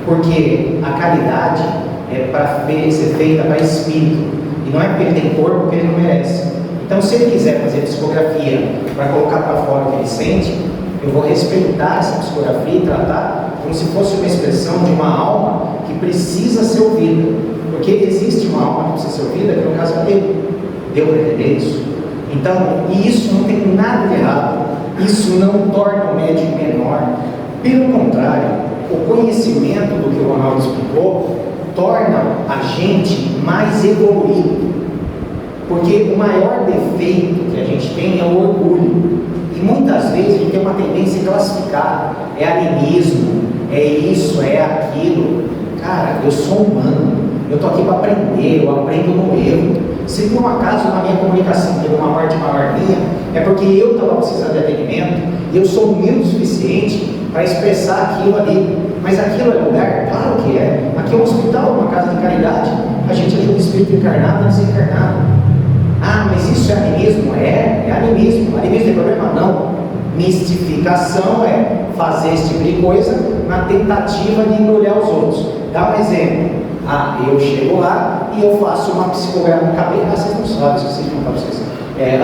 porque a caridade é para ser feita para espírito, e não é porque ele tem corpo, porque ele não merece. Então, se ele quiser fazer psicografia para colocar para fora o que ele sente, eu vou respeitar essa psicografia e tratar como se fosse uma expressão de uma alma que precisa ser ouvida, porque existe uma alma que precisa ser ouvida, que no caso é eu. Deu para entender isso? Então, e isso não tem nada de errado, isso não torna o médium menor, pelo contrário, o conhecimento do que o Ronaldo explicou torna a gente mais evoluído, porque o maior defeito que a gente tem é o orgulho, e muitas vezes a gente tem uma tendência a classificar, é animismo, é isso, é aquilo. Cara, eu sou humano, eu estou aqui para aprender, eu aprendo no erro. Se por um acaso na minha comunicação teve uma parte maior minha, é porque eu estava precisando de atendimento, e eu sou humilde o suficiente para expressar aquilo ali. Mas aquilo é lugar? Claro que é. Aqui é um hospital, uma casa de caridade. A gente ajuda o espírito encarnado e desencarnado. Ah, mas isso é animismo? É animismo. Animismo tem problema? Não. Mistificação é fazer esse tipo de coisa na tentativa de embrulhar os outros. Dá um exemplo. Ah, eu chego lá e eu faço uma psicografia no cabelo. Ah, vocês não sabem, vocês não sabem vocês.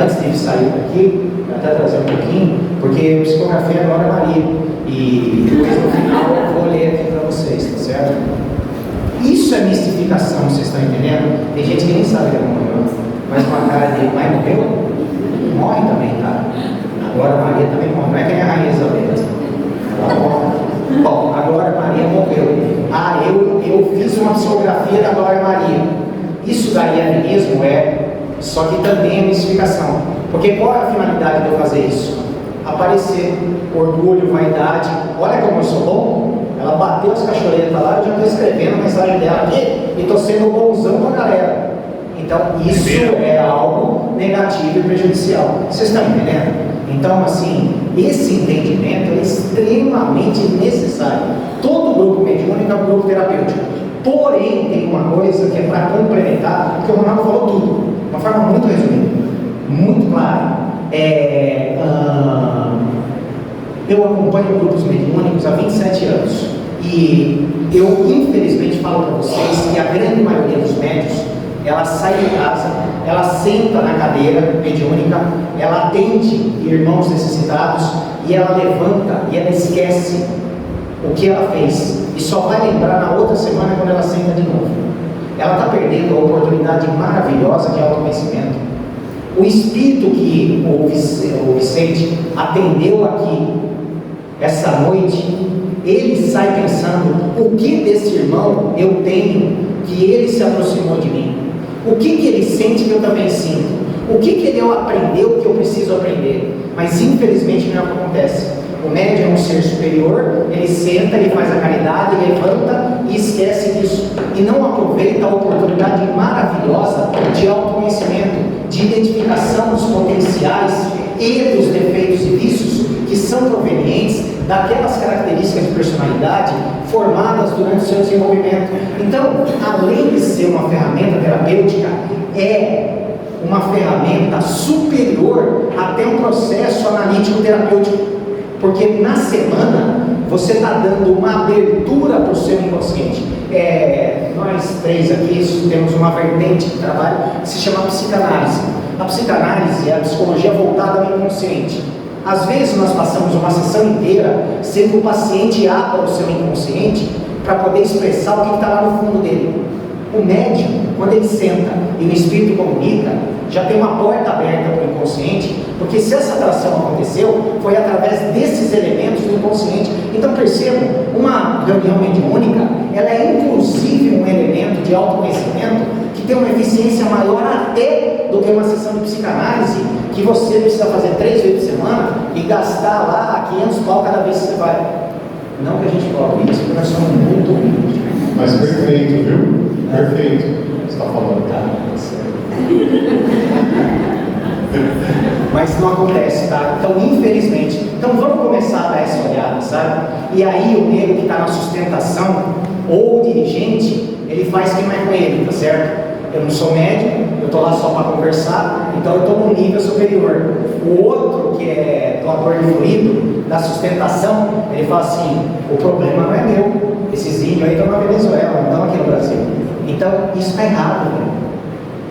Antes de sair daqui, vou até trazer um pouquinho, porque eu psicografia agora é Maria. E depois no final eu vou ler aqui para vocês, tá certo? Isso é mistificação, vocês estão entendendo? Tem gente que nem sabe que ela morreu, mas com a cara de mãe morreu, morre também, tá? Agora Maria também morre, não é que nem a Rainha Isabel, ela morre. Bom, agora Maria morreu. Ah, eu fiz uma psicografia da Glória Maria. Isso daí é mesmo, só que também é mistificação. Porque qual é a finalidade de eu fazer isso? Aparecer, orgulho, vaidade. Olha como eu sou bom. Ela bateu as cachoeiras lá, eu já estou escrevendo a mensagem dela aqui e estou sendo bonzão com a galera. Então isso é algo negativo e prejudicial. Vocês estão entendendo? Então, assim, esse entendimento é extremamente necessário. Todo grupo mediúnico é um grupo terapêutico. Porém, tem uma coisa que é para complementar, porque o Ronaldo falou tudo, de uma forma muito resumida, muito clara. Eu acompanho grupos mediúnicos há 27 anos e eu, infelizmente, falo para vocês que a grande maioria dos médios, ela sai de casa, ela senta na cadeira mediúnica, ela atende irmãos necessitados e ela levanta e ela esquece o que ela fez e só vai lembrar na outra semana quando ela senta de novo. Ela está perdendo a oportunidade maravilhosa de autoconhecimento. O espírito que o Vicente atendeu aqui essa noite, ele sai pensando: o que desse irmão eu tenho que ele se aproximou de mim? O que ele sente que eu também sinto? O que ele aprendeu que eu preciso aprender? Mas infelizmente não é o que acontece. O médium é um ser superior, ele senta, ele faz a caridade, levanta e esquece disso. E não aproveita a oportunidade maravilhosa de autoconhecimento, de identificação dos potenciais e dos defeitos e vícios que são provenientes daquelas características de personalidade formadas durante o seu desenvolvimento. Então, além de ser uma ferramenta terapêutica, é uma ferramenta superior até um processo analítico terapêutico. Porque na semana você está dando uma abertura para o seu inconsciente. Nós três aqui temos uma vertente de trabalho que se chama psicanálise. A psicanálise é a psicologia voltada ao inconsciente. Às vezes nós passamos uma sessão inteira sendo o paciente abra o seu inconsciente para poder expressar o que está lá no fundo dele. O médium, quando ele senta e o espírito comunica, já tem uma porta aberta para o inconsciente, porque se essa atração aconteceu, foi através desses elementos do inconsciente. Então percebam, uma reunião mediúnica, ela é inclusive um elemento de autoconhecimento que tem uma eficiência maior até do que uma sessão de psicanálise, que você precisa fazer 3 vezes por semana e gastar lá 500 pau cada vez que você vai. Não que a gente cobre isso, porque nós somos muito humildes. Mas perfeito, viu? Perfeito. Você está falando, tá? Mas não acontece, tá? Então, infelizmente, vamos começar a dar essa olhada, sabe? E aí o nego que está na sustentação, ou o dirigente, ele faz que não é com ele, tá certo? Eu não sou médico, eu estou lá só para conversar, então eu estou num nível superior. O outro, que é doador de fluido, da sustentação, ele fala assim: o problema não é meu, esses índios aí estão na Venezuela, não estão aqui no Brasil. Então, isso está errado, né?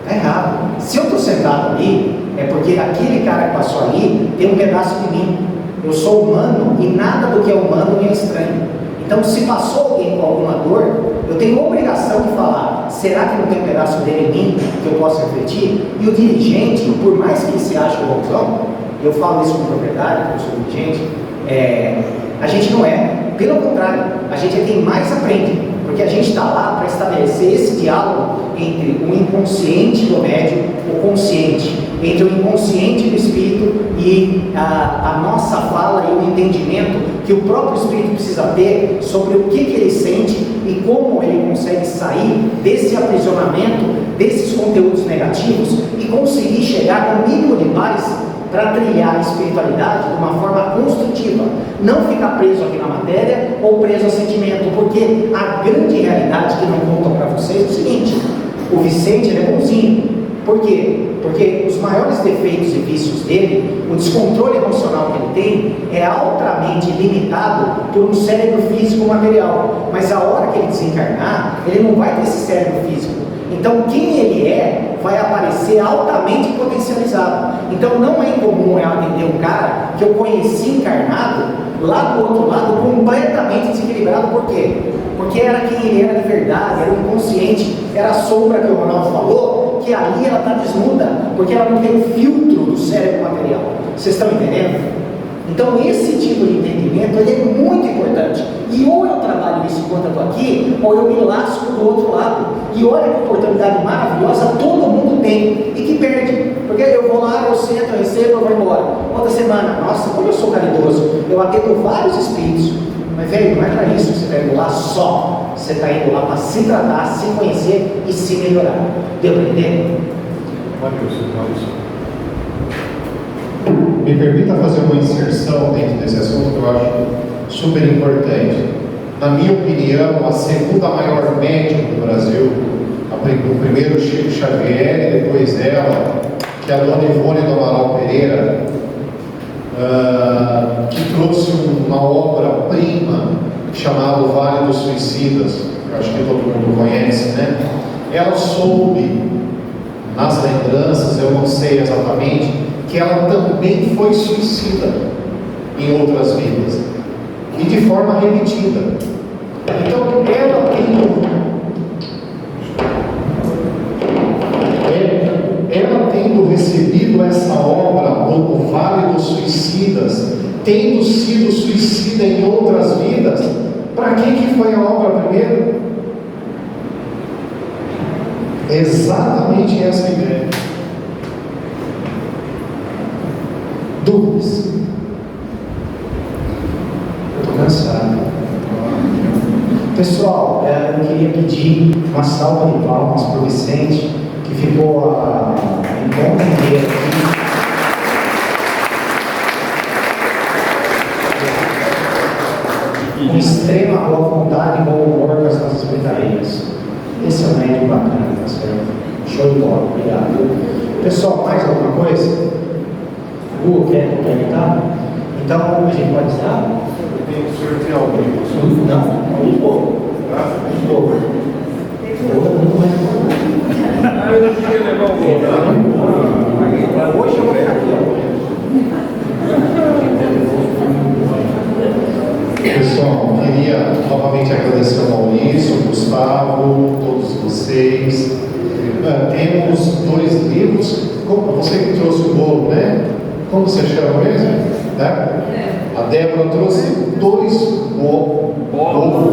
Está errado. Se eu estou sentado ali, é porque aquele cara que passou ali tem um pedaço de mim. Eu sou humano e nada do que é humano me é estranho. Então, se passou alguém com alguma dor, eu tenho obrigação de falar: será que não tem um pedaço dele em mim que eu possa refletir? E o dirigente, por mais que ele se ache bonzão, eu falo isso com propriedade, porque eu sou dirigente, a gente não é. Pelo contrário, a gente é quem mais aprende, porque a gente está lá para estabelecer esse diálogo entre o inconsciente do médium, o consciente, entre o inconsciente do espírito e a nossa fala e o entendimento que o próprio espírito precisa ter sobre o que ele sente e como ele consegue sair desse aprisionamento, desses conteúdos negativos e conseguir chegar no mínimo de paz para trilhar a espiritualidade de uma forma construtiva, não ficar preso aqui na matéria ou preso a sentimento, porque a grande realidade que não contam para vocês é o seguinte: o Vicente ele é bonzinho. Por quê? Porque os maiores defeitos e vícios dele, o descontrole emocional que ele tem, é altamente limitado por um cérebro físico material. Mas a hora que ele desencarnar, ele não vai ter esse cérebro físico. Então, quem ele é vai aparecer altamente potencializado. Então, não é incomum eu atender um cara que eu conheci encarnado, lá do outro lado, completamente desequilibrado. Por quê? Porque era quem ele era de verdade, era o inconsciente, era a sombra que o Ronaldo falou, que ali ela está desnuda, porque ela não tem o filtro do cérebro material. Vocês estão entendendo? Então esse tipo de entendimento ele é muito importante. E ou eu trabalho isso enquanto eu estou aqui, ou eu me lasco do outro lado. E olha que oportunidade maravilhosa todo mundo tem e que perde. Porque eu vou lá, eu sento, eu recebo, eu vou embora. Outra semana, nossa, como eu sou caridoso, eu atendo vários espíritos. Mas velho, não é para isso que você está indo lá só. Você está indo lá para se tratar, se conhecer e se melhorar. Deu para entender? Me permita fazer uma inserção dentro desse assunto que eu acho super importante. Na minha opinião, a segunda maior médium do Brasil, o primeiro Chico Xavier e depois ela, que é a dona Ivone do Amaral Pereira, que trouxe uma obra-prima chamada O Vale dos Suicidas, que eu acho que todo mundo conhece, né? Ela soube, nas lembranças, eu não sei exatamente, que ela também foi suicida em outras vidas e de forma repetida. Então ela tendo recebido essa obra, O Vale dos Suicidas, tendo sido suicida em outras vidas, para que foi a obra primeiro? Exatamente essa a ideia. Dúvidas? Eu estou cansado. Pessoal, eu queria pedir uma salva de palmas para o Vicente, que ficou a encontro inteiro aqui. Com extrema boa vontade e bom humor com as nossas brincadeiras. Esse é um médico bacana, tá certo? Show de bola, obrigado. Pessoal, mais alguma coisa? Quer complementar? Então, a gente pode estar? O senhor tem algum? Não, um pouco. Um pouco. Eu não queria levar o gol. Hoje eu vou ficar aqui. Pessoal, queria novamente agradecer ao Maurício, ao Gustavo, todos vocês. Temos 2 livros. Você que trouxe o bolo, né? Como você chama mesmo? Né? A Débora trouxe 2 bolos